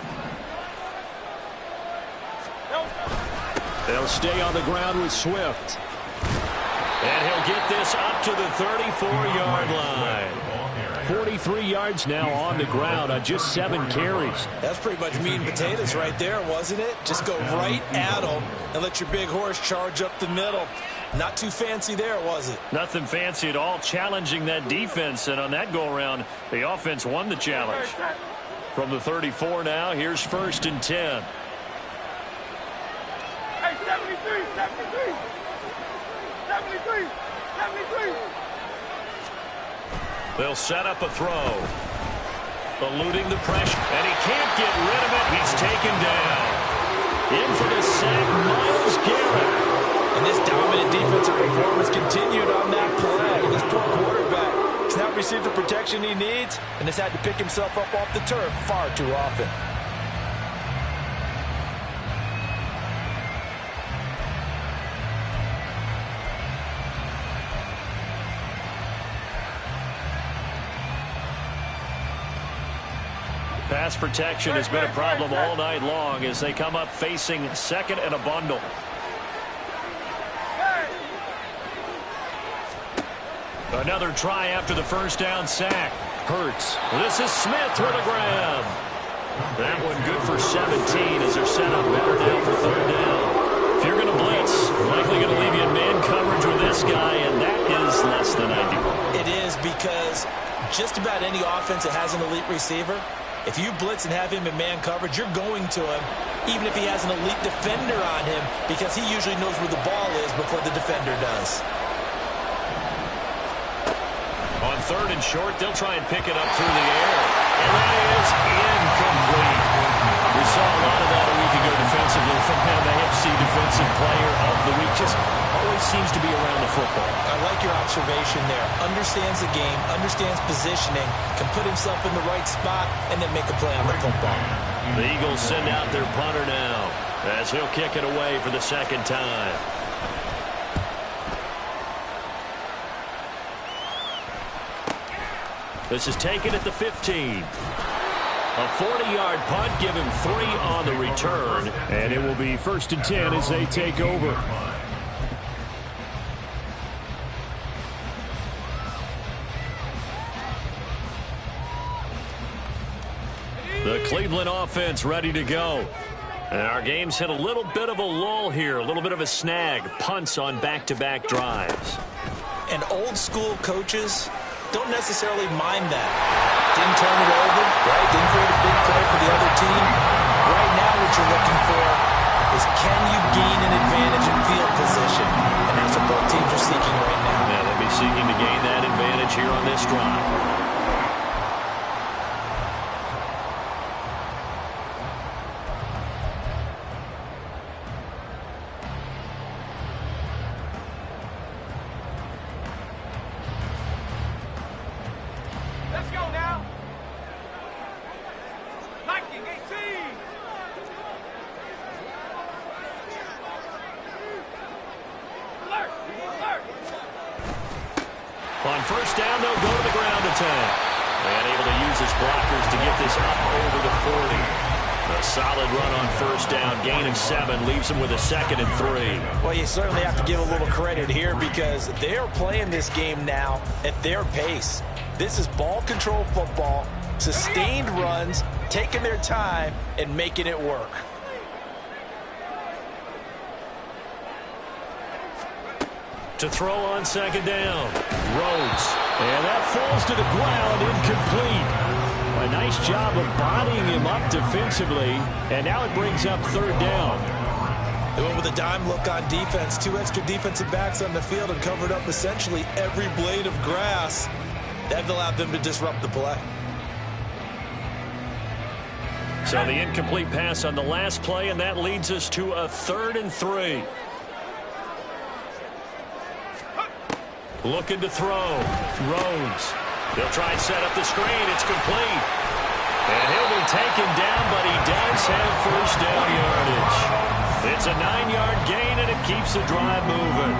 They'll stay on the ground with Swift. And he'll get this up to the 34-yard line. 43 yards now on the ground on just 7 carries. That's pretty much meat and potatoes right there, wasn't it? Just go right at them and let your big horse charge up the middle. Not too fancy there, was it? Nothing fancy at all, challenging that defense. And on that go-around, the offense won the challenge. From the 34 now, here's 1st and 10. Hey, 73, 73, 73, 73. They'll set up a throw. Eluding the pressure, and he can't get rid of it. He's taken down. In for the sack, Myles Garrett. And this dominant defensive performance continued on that play. This poor quarterback has not received the protection he needs and has had to pick himself up off the turf far too often. Pass protection has been a problem all night long as they come up facing 2nd and a bundle. Another try after the first down sack. Hurts. This is Smith with a grab. That one good for 17 as they're set up better now for third down. If you're going to blitz, likely going to leave you in man coverage with this guy, and that is less than ideal. It is, because just about any offense that has an elite receiver, if you blitz and have him in man coverage, you're going to him, even if he has an elite defender on him, because he usually knows where the ball is before the defender does. On third and short, they'll try and pick it up through the air. And that is incomplete. We saw a lot of that a week ago defensively from him. AFC Defensive Player of the Week. Just always seems to be around the football. I like your observation there. Understands the game, understands positioning, can put himself in the right spot, and then make a play on the football. The Eagles send out their punter now as he'll kick it away for the second time. This is taken at the 15. A 40-yard punt, give him 3 on the return. And it will be 1st and 10 as they take over. The Cleveland offense ready to go. And our game's hit a little bit of a lull here, a little bit of a snag. Punts on back-to-back drives. And old-school coaches don't necessarily mind that. Didn't turn it over, right? Didn't create a big play for the other team. Right now what you're looking for is, can you gain an advantage in field position? And that's what both teams are seeking right now. Yeah, they'll be seeking to gain that advantage here on this drive. On first down, they'll go to the ground attack. And able to use his blockers to get this up over the 40. A solid run on first down. Gain of 7 leaves him with a 2nd and 3. Well, you certainly have to give a little credit here, because they are playing this game now at their pace. This is ball control football, sustained runs, taking their time, and making it work. To throw on second down. Rhodes. And that falls to the ground, incomplete. A nice job of bodying him up defensively. And now it brings up third down. They went with a dime look on defense. 2 extra defensive backs on the field and covered up essentially every blade of grass. That allowed them to disrupt the play. So the incomplete pass on the last play, and that leads us to a 3rd and 3. Looking to throw. Rhodes. They'll try and set up the screen. It's complete. And he'll be taken down, but he does have first down yardage. It's a 9-yard gain, and it keeps the drive moving.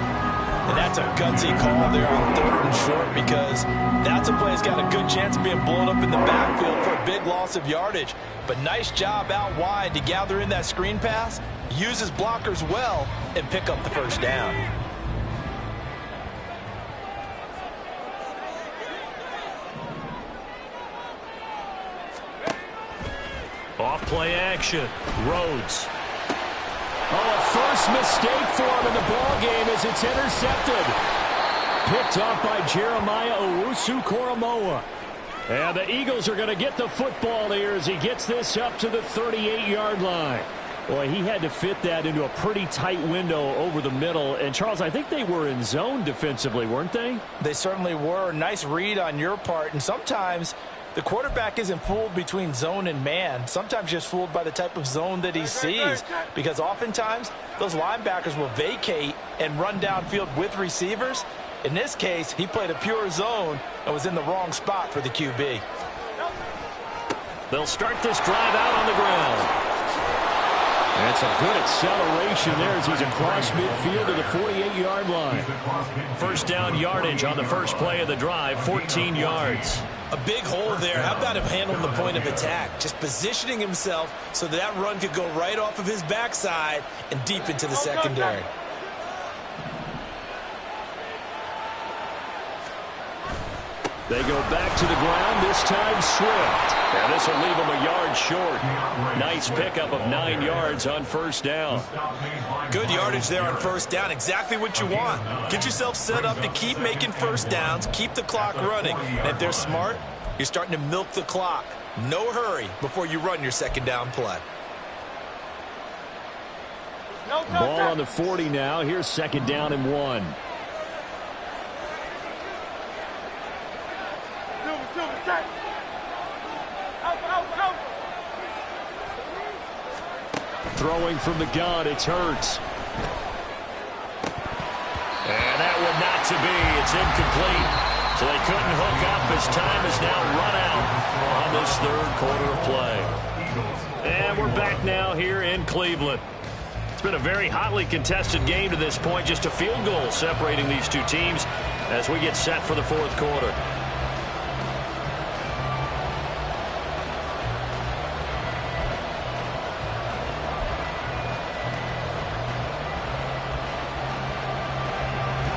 And that's a gutsy call there on 3rd and short, because that's a play that's got a good chance of being blown up in the backfield for a big loss of yardage. But nice job out wide to gather in that screen pass, use his blockers well, and pick up the first down. Off play action. Rhodes. Oh, a first mistake for him in the ball game as it's intercepted. Picked off by Jeremiah Owusu-Koramoah. And the Eagles are going to get the football here as he gets this up to the 38-yard line. Boy, he had to fit that into a pretty tight window over the middle. And, Charles, I think they were in zone defensively, weren't they? They certainly were. Nice read on your part. And sometimes the quarterback isn't fooled between zone and man. Sometimes just fooled by the type of zone that he sees. Because oftentimes those linebackers will vacate and run downfield with receivers. In this case, he played a pure zone and was in the wrong spot for the QB. They'll start this drive out on the ground. That's a good acceleration there as he's across midfield to the 48-yard line. First down yardage on the first play of the drive, 14 yards. A big hole there. How about him handling the point of attack? Just positioning himself so that run could go right off of his backside and deep into the secondary. They go back to the ground, this time Swift. And this will leave them a yard short. Nice pickup of 9 yards on first down. Good yardage there on first down. Exactly what you want. Get yourself set up to keep making first downs, keep the clock running. And if they're smart, you're starting to milk the clock. No hurry before you run your second down play. Ball on the 40 now. Here's second down and 1. Throwing from the gun, it's Hurts. And that one not to be. It's incomplete. So they couldn't hook up as time is now run out on this third quarter of play. And we're back now here in Cleveland. It's been a very hotly contested game to this point. Just a field goal separating these two teams as we get set for the fourth quarter.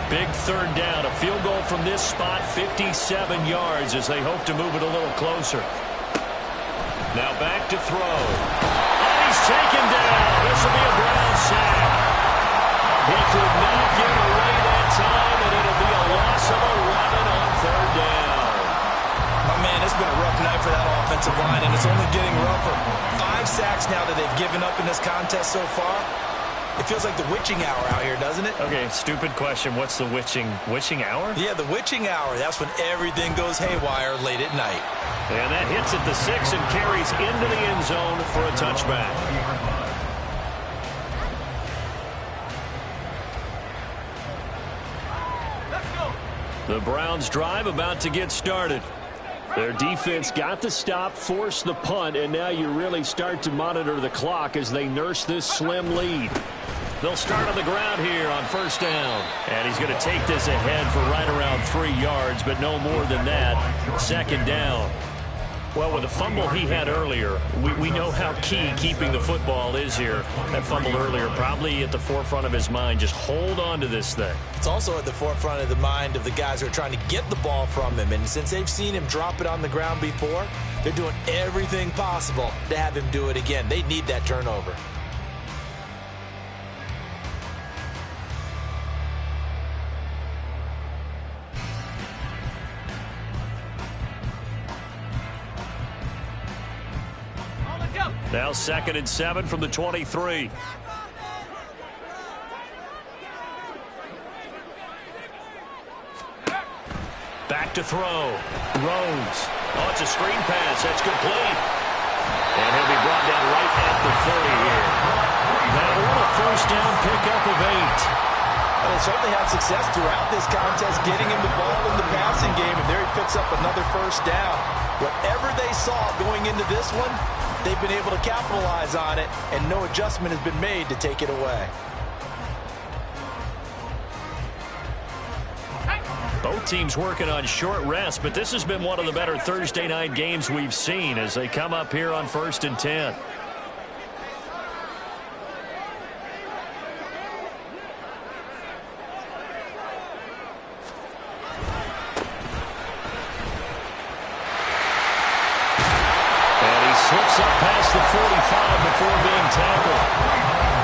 Big third down, a field goal from this spot, 57 yards as they hope to move it a little closer. Now back to throw. And he's taken down. This will be a Brown sack. He could not get away that time, and it'll be a loss of 11 on third down. Oh, man, it's been a rough night for that offensive line, and it's only getting rougher. 5 sacks now that they've given up in this contest so far. It feels like the witching hour out here, doesn't it? Okay, stupid question. What's the witching hour? Yeah, the witching hour. That's when everything goes haywire late at night. And that hits at the 6 and carries into the end zone for a touchback. The Browns drive about to get started. Their defense got the stop, forced the punt, and now you really start to monitor the clock as they nurse this slim lead. They'll start on the ground here on first down. And he's going to take this ahead for right around 3 yards, but no more than that. Second down. Well, with the fumble he had earlier, we know how key keeping the football is here. That fumble earlier probably at the forefront of his mind. Just hold on to this thing. It's also at the forefront of the mind of the guys who are trying to get the ball from him. And since they've seen him drop it on the ground before, they're doing everything possible to have him do it again. They need that turnover. Now 2nd and 7 from the 23. Back to throw. Rose. Oh, it's a screen pass. That's complete. And he'll be brought down right at the 30 here. Now what a first down pickup of 8. Well, they certainly had success throughout this contest getting him the ball in the passing game, and there he picks up another first down. Whatever they saw going into this one, they've been able to capitalize on it, and no adjustment has been made to take it away. Both teams working on short rest, but this has been one of the better Thursday night games we've seen as they come up here on 1st and 10. Slips up past the 45 before being tackled.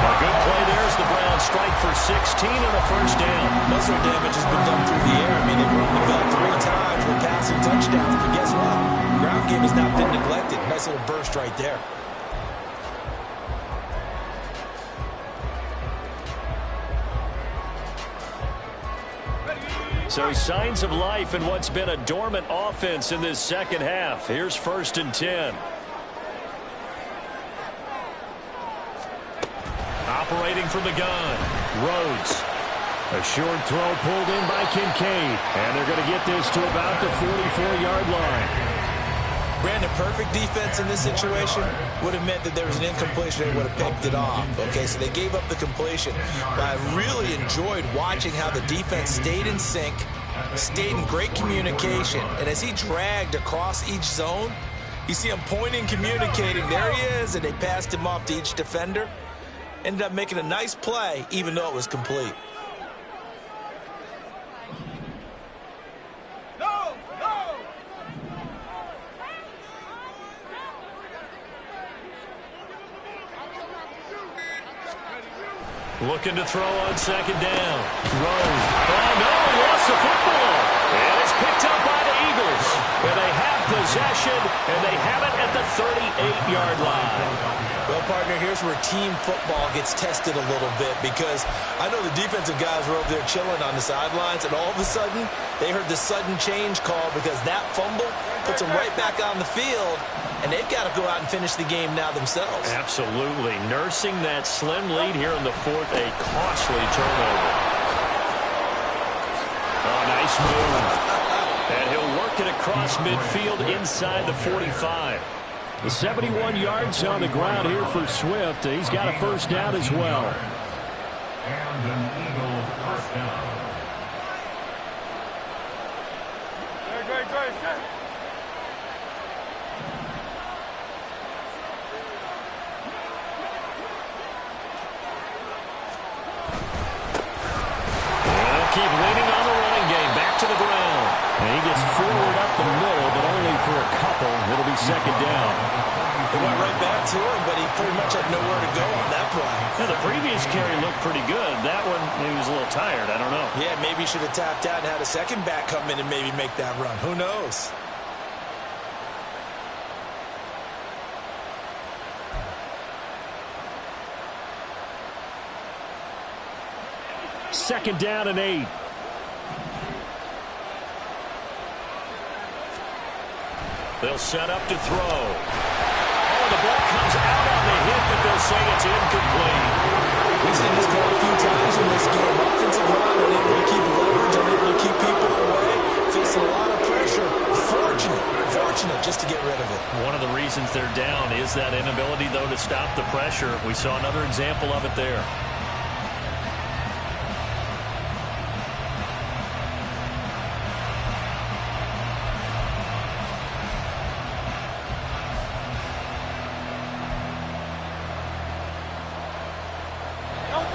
A good play there as the Browns strike for 16 and a first down. Muscle damage has been done through the air. I mean, they've run the ball 3 times with passing touchdowns, but guess what? The ground game has not been neglected. Nice little burst right there. So signs of life in what's been a dormant offense in this second half. Here's 1st and 10. Operating from the gun, Rhodes. A short throw pulled in by Kincaid. And they're going to get this to about the 44-yard line. Brandon, perfect defense in this situation would have meant that there was an incompletion. They would have picked it off. Okay, so they gave up the completion. But I really enjoyed watching how the defense stayed in sync, stayed in great communication. And as he dragged across each zone, you see him pointing, communicating. There he is, and they passed him off to each defender. Ended up making a nice play, even though it was complete. No, no. Looking to throw on second down. Throws. Oh, no, lost the football. And it's picked up by the Eagles. And they have possession, and they have it at the 38-yard line. Well, partner, here's where team football gets tested a little bit, because I know the defensive guys were over there chilling on the sidelines, and all of a sudden, they heard the sudden change call because that fumble puts them right back on the field, and they've got to go out and finish the game now themselves. Absolutely. Nursing that slim lead here in the fourth, a costly turnover. Oh, nice move. And he'll work it across midfield inside the 45. The 71 yards on the ground here for Swift. He's got a first down as well. And an Eagle first down. Great. Keep leaning on the running game. Back to the ground. And he gets forward up the middle, but only for a couple. It'll be second down. He went right back to him, but he pretty much had nowhere to go on that play. Yeah, the previous carry looked pretty good. That one, he was a little tired. I don't know. Yeah, maybe he should have tapped out and had a second back come in and maybe make that run. Who knows? Second down and 8. They'll set up to throw. Oh, the ball comes out on the hit, but they'll say it's incomplete. We've seen this call a few times in this game. Offensive line unable to keep leverage, unable to keep people away, facing a lot of pressure. Fortunate just to get rid of it. One of the reasons they're down is that inability, though, to stop the pressure. We saw another example of it there.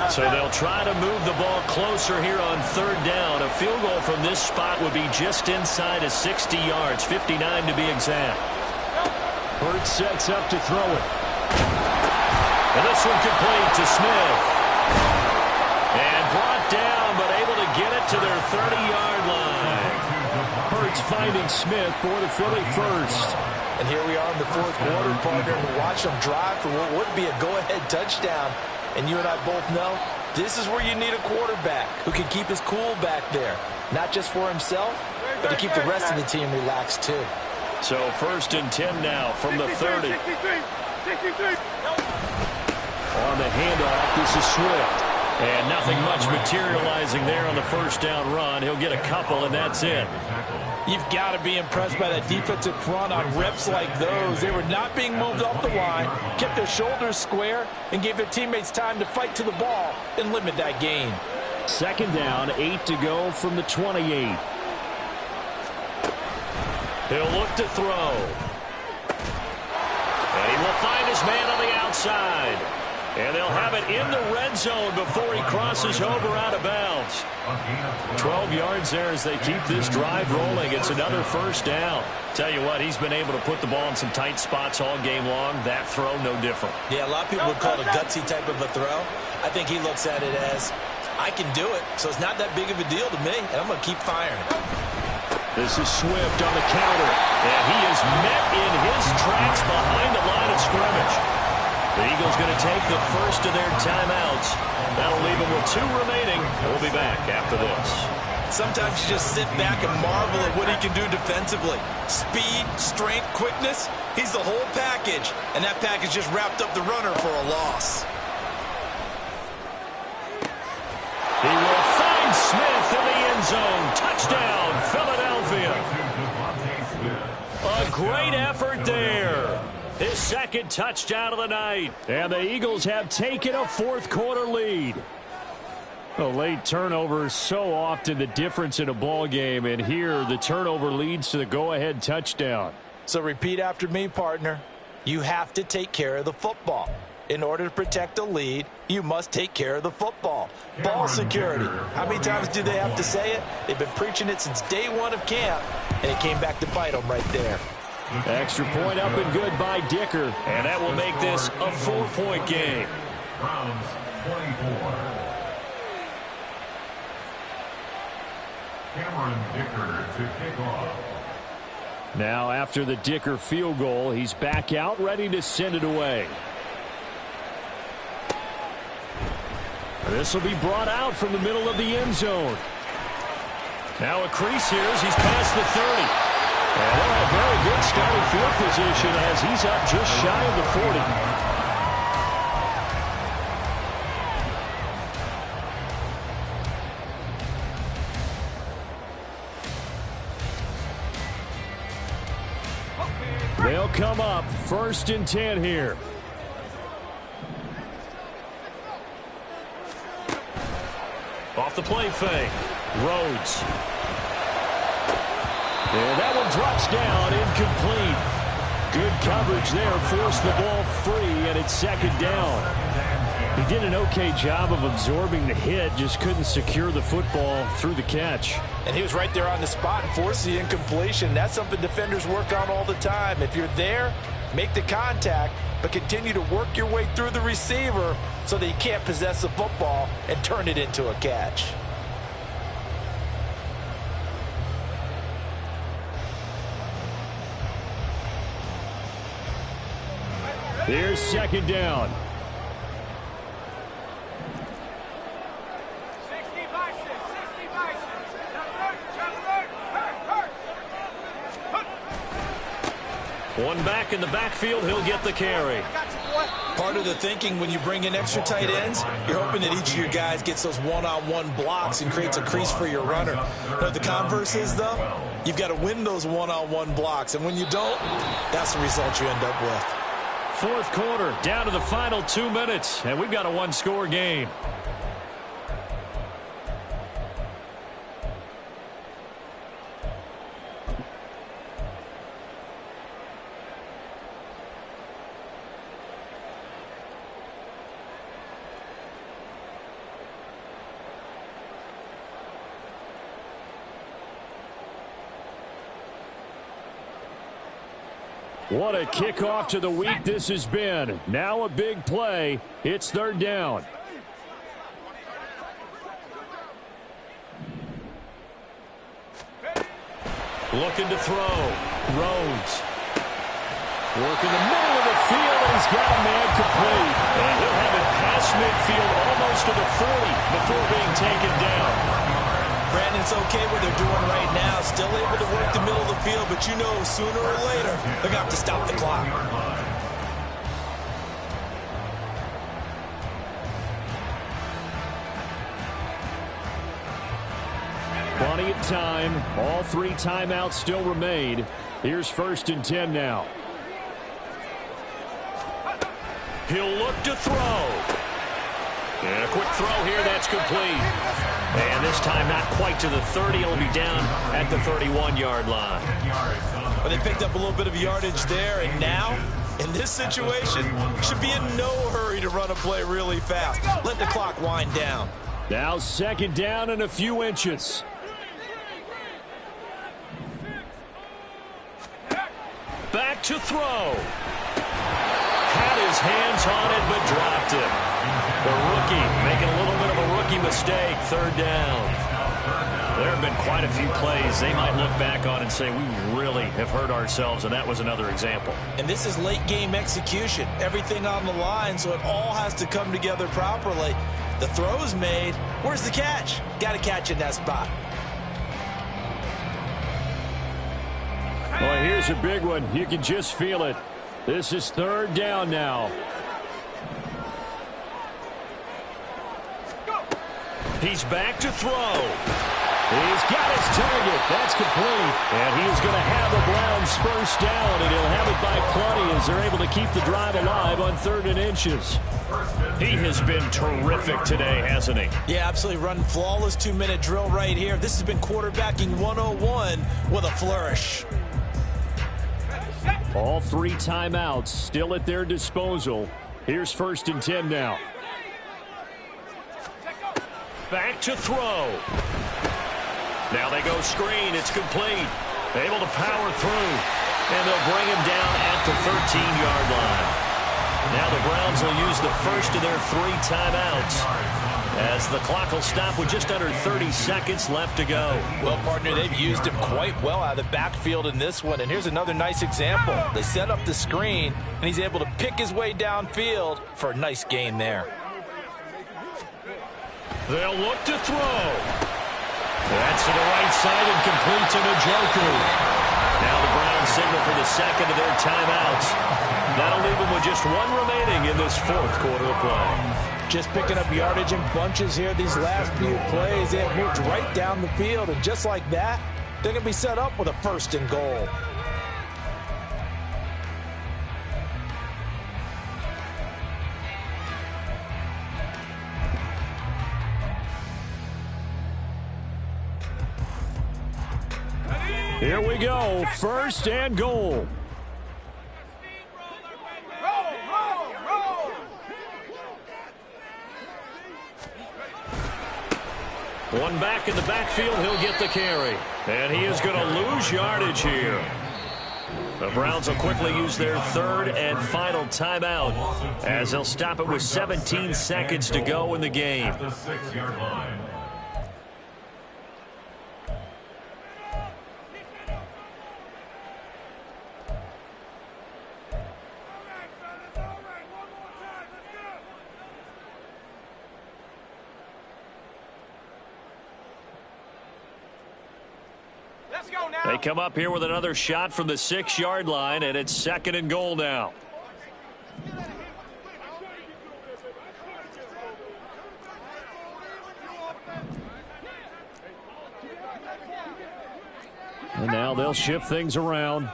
So they'll try to move the ball closer here on third down. A field goal from this spot would be just inside of 60 yards, 59 to be exact. Hurts sets up to throw it. And this one complete to Smith. And brought down, but able to get it to their 30-yard line. Hurts finding Smith for the Philly first. And here we are in the fourth quarter, partner, and watch them drive for what would be a go-ahead touchdown. And you and I both know this is where you need a quarterback who can keep his cool back there. Not just for himself, but to keep the rest of the team relaxed too. So 1st and 10 now from the 30. 63. On the handoff, this is Swift. And nothing much materializing there on the first down run. He'll get a couple, and that's it. You've got to be impressed by that defensive front on reps like those. They were not being moved off the line, kept their shoulders square, and gave their teammates time to fight to the ball and limit that gain. Second down, 8 to go from the 28. He'll look to throw. And he will find his man on the outside. And they'll have it in the red zone before he crosses over out of bounds. 12 yards there as they keep this drive rolling. It's another first down. Tell you what, he's been able to put the ball in some tight spots all game long. That throw, no different. Yeah, a lot of people would call it a gutsy type of a throw. I think he looks at it as, I can do it, so it's not that big of a deal to me, and I'm going to keep firing. This is Swift on the counter. And he is met in his tracks behind the line of scrimmage. The Eagles going to take the first of their timeouts. That'll leave them with 2 remaining. We'll be back after this. Sometimes you just sit back and marvel at what he can do defensively. Speed, strength, quickness. He's the whole package. And that package just wrapped up the runner for a loss. He will find Smith in the end zone. Touchdown, Philadelphia. A great effort there. His second touchdown of the night. And the Eagles have taken a fourth quarter lead. A late turnover is so often the difference in a ball game, and here the turnover leads to the go-ahead touchdown. So repeat after me, partner. You have to take care of the football. In order to protect a lead, you must take care of the football. Ball security. How many times do they have to say it? They've been preaching it since day one of camp, and it came back to bite them right there. Extra point up and good by Dicker. And that will make this a 4-point game. Browns 24. Cameron Dicker to kick off. Now after the Dicker field goal, he's back out ready to send it away. This will be brought out from the middle of the end zone. Now a crease here as he's past the 30. And they'll have very good starting field position as he's up just shy of the 40. They'll come up 1st and 10 here. Off the play fake. Rhodes. And that one drops down, incomplete. Good coverage there, forced the ball free, and it's 2nd down. He did an okay job of absorbing the hit, just couldn't secure the football through the catch. And he was right there on the spot and forced the incompletion. That's something defenders work on all the time. If you're there, make the contact, but continue to work your way through the receiver so that you can't possess the football and turn it into a catch. Here's 2nd down. One back in the backfield, he'll get the carry. Part of the thinking when you bring in extra tight ends, you're hoping that each of your guys gets those one-on-one blocks and creates a crease for your runner. What the converse is, though, you've got to win those one-on-one blocks, and when you don't, that's the result you end up with. 4th quarter, down to the final 2 minutes, and we've got a one-score game. What a kickoff to the week this has been. Now a big play. It's 3rd down. Looking to throw. Rhodes. Working the middle of the field, and he's got a man complete. And he'll have it past midfield almost to the 40 before being taken down. Brandon, it's okay what they're doing right now. Still able to work the middle of the field, but you know sooner or later they're going to have to stop the clock. Plenty of time. All 3 timeouts still remain. Here's 1st and 10 now. He'll look to throw. And a quick throw here, that's complete. And this time not quite to the 30. It'll be down at the 31-yard line. Well, they picked up a little bit of yardage there, and now, in this situation, should be in no hurry to run a play really fast. Let the clock wind down. Now 2nd down and a few inches. Back to throw. Had his hands on it, but dropped it. The rookie making a little bit of a rookie mistake. 3rd down. There have been quite a few plays they might look back on and say, we really have hurt ourselves, and that was another example. And this is late game execution. Everything on the line, so it all has to come together properly. The throw's made. Where's the catch? Got to catch in that spot. Well, here's a big one. You can just feel it. This is 3rd down now. He's back to throw. He's got his target. That's complete. And he is going to have the Browns 1st down, and he'll have it by plenty as they're able to keep the drive alive on 3rd and inches. He has been terrific today, hasn't he? Yeah, absolutely. Running flawless 2-minute drill right here. This has been quarterbacking 101 with a flourish. All 3 timeouts still at their disposal. Here's 1st and 10 now. Back to throw. Now they go screen. It's complete. Able to power through. And they'll bring him down at the 13-yard line. Now the Browns will use the first of their 3 timeouts, as the clock will stop with just under 30 seconds left to go. Well, partner, they've used him quite well out of the backfield in this one. And here's another nice example. They set up the screen, and he's able to pick his way downfield for a nice gain there. They'll look to throw. That's to the right side and complete to Njoku. Now the Browns signal for the second of their timeouts. That'll leave them with just 1 remaining in this 4th quarter of play. Just picking up yardage in bunches here these last few plays. They have moved right down the field, and just like that, they're going to be set up with a 1st and goal. Here we go, 1st and goal. One back in the backfield, he'll get the carry. And he is going to lose yardage here. The Browns will quickly use their 3rd and final timeout, as they'll stop it with 17 seconds to go in the game. At the 6-yard line. They come up here with another shot from the 6-yard line, and it's 2nd and goal now. And now they'll shift things around.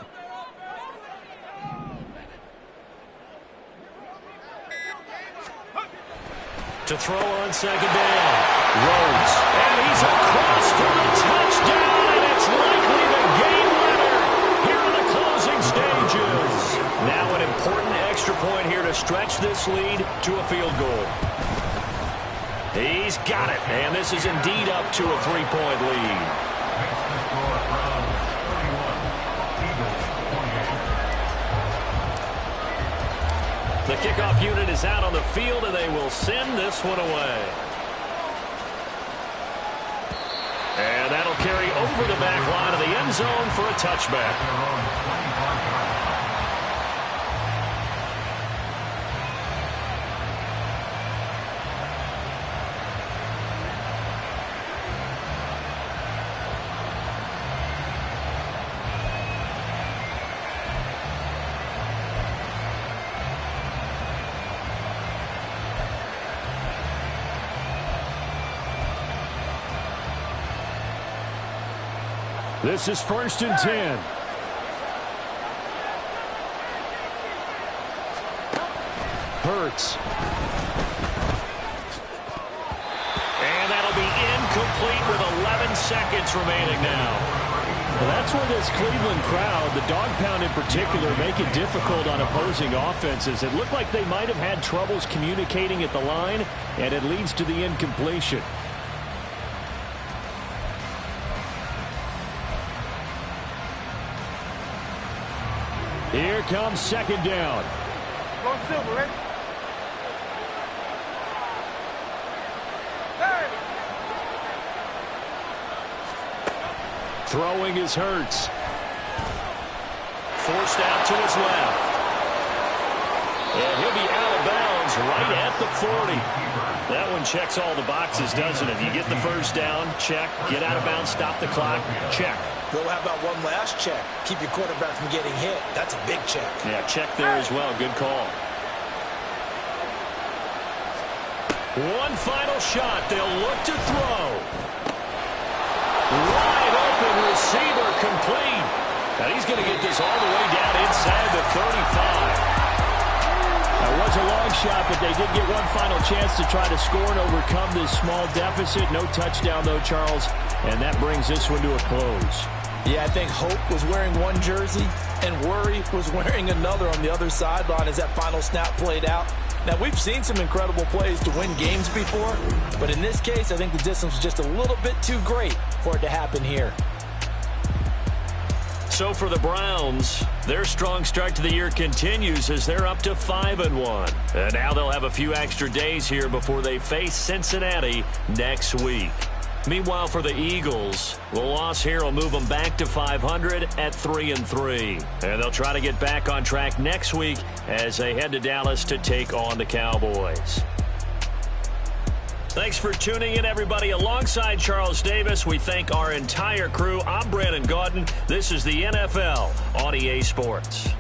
To throw on 2nd down. Rhodes. And he's across for a touchdown, and it's likely the game winner here in the closing stages. Now an important extra point here to stretch this lead to a field goal. He's got it, and this is indeed up to a 3-point lead. The kickoff unit is out on the field, and they will send this one away. And that'll carry over the back line of the end zone for a touchback. This is 1st and 10. Hurts. And that'll be incomplete with 11 seconds remaining now. Well, that's where this Cleveland crowd, the dog pound in particular, make it difficult on opposing offenses. It looked like they might have had troubles communicating at the line, and it leads to the incompletion. Here comes 2nd down. Go Silver, ready? Hey! Throwing is Hurts. Forced out to his left. And he'll be out of bounds right at the 40. That one checks all the boxes, doesn't it? You get the 1st down, check. Get out of bounds, stop the clock, check. Well, how about one last check? Keep your quarterback from getting hit. That's a big check. Yeah, check there as well. Good call. One final shot. They'll look to throw. Wide open receiver complete. Now he's going to get this all the way down inside the 35. It was a long shot, but they did get one final chance to try to score and overcome this small deficit. No touchdown, though, Charles, and that brings this one to a close. Yeah, I think Hope was wearing one jersey and Worry was wearing another on the other sideline as that final snap played out. Now, we've seen some incredible plays to win games before, but in this case, I think the distance was just a little bit too great for it to happen here. So for the Browns, their strong start to the year continues as they're up to 5-1. And now they'll have a few extra days here before they face Cincinnati next week. Meanwhile, for the Eagles, the loss here will move them back to 500 at 3-3. And they'll try to get back on track next week as they head to Dallas to take on the Cowboys. Thanks for tuning in, everybody. Alongside Charles Davis, we thank our entire crew. I'm Brandon Gaudin. This is the NFL on EA Sports.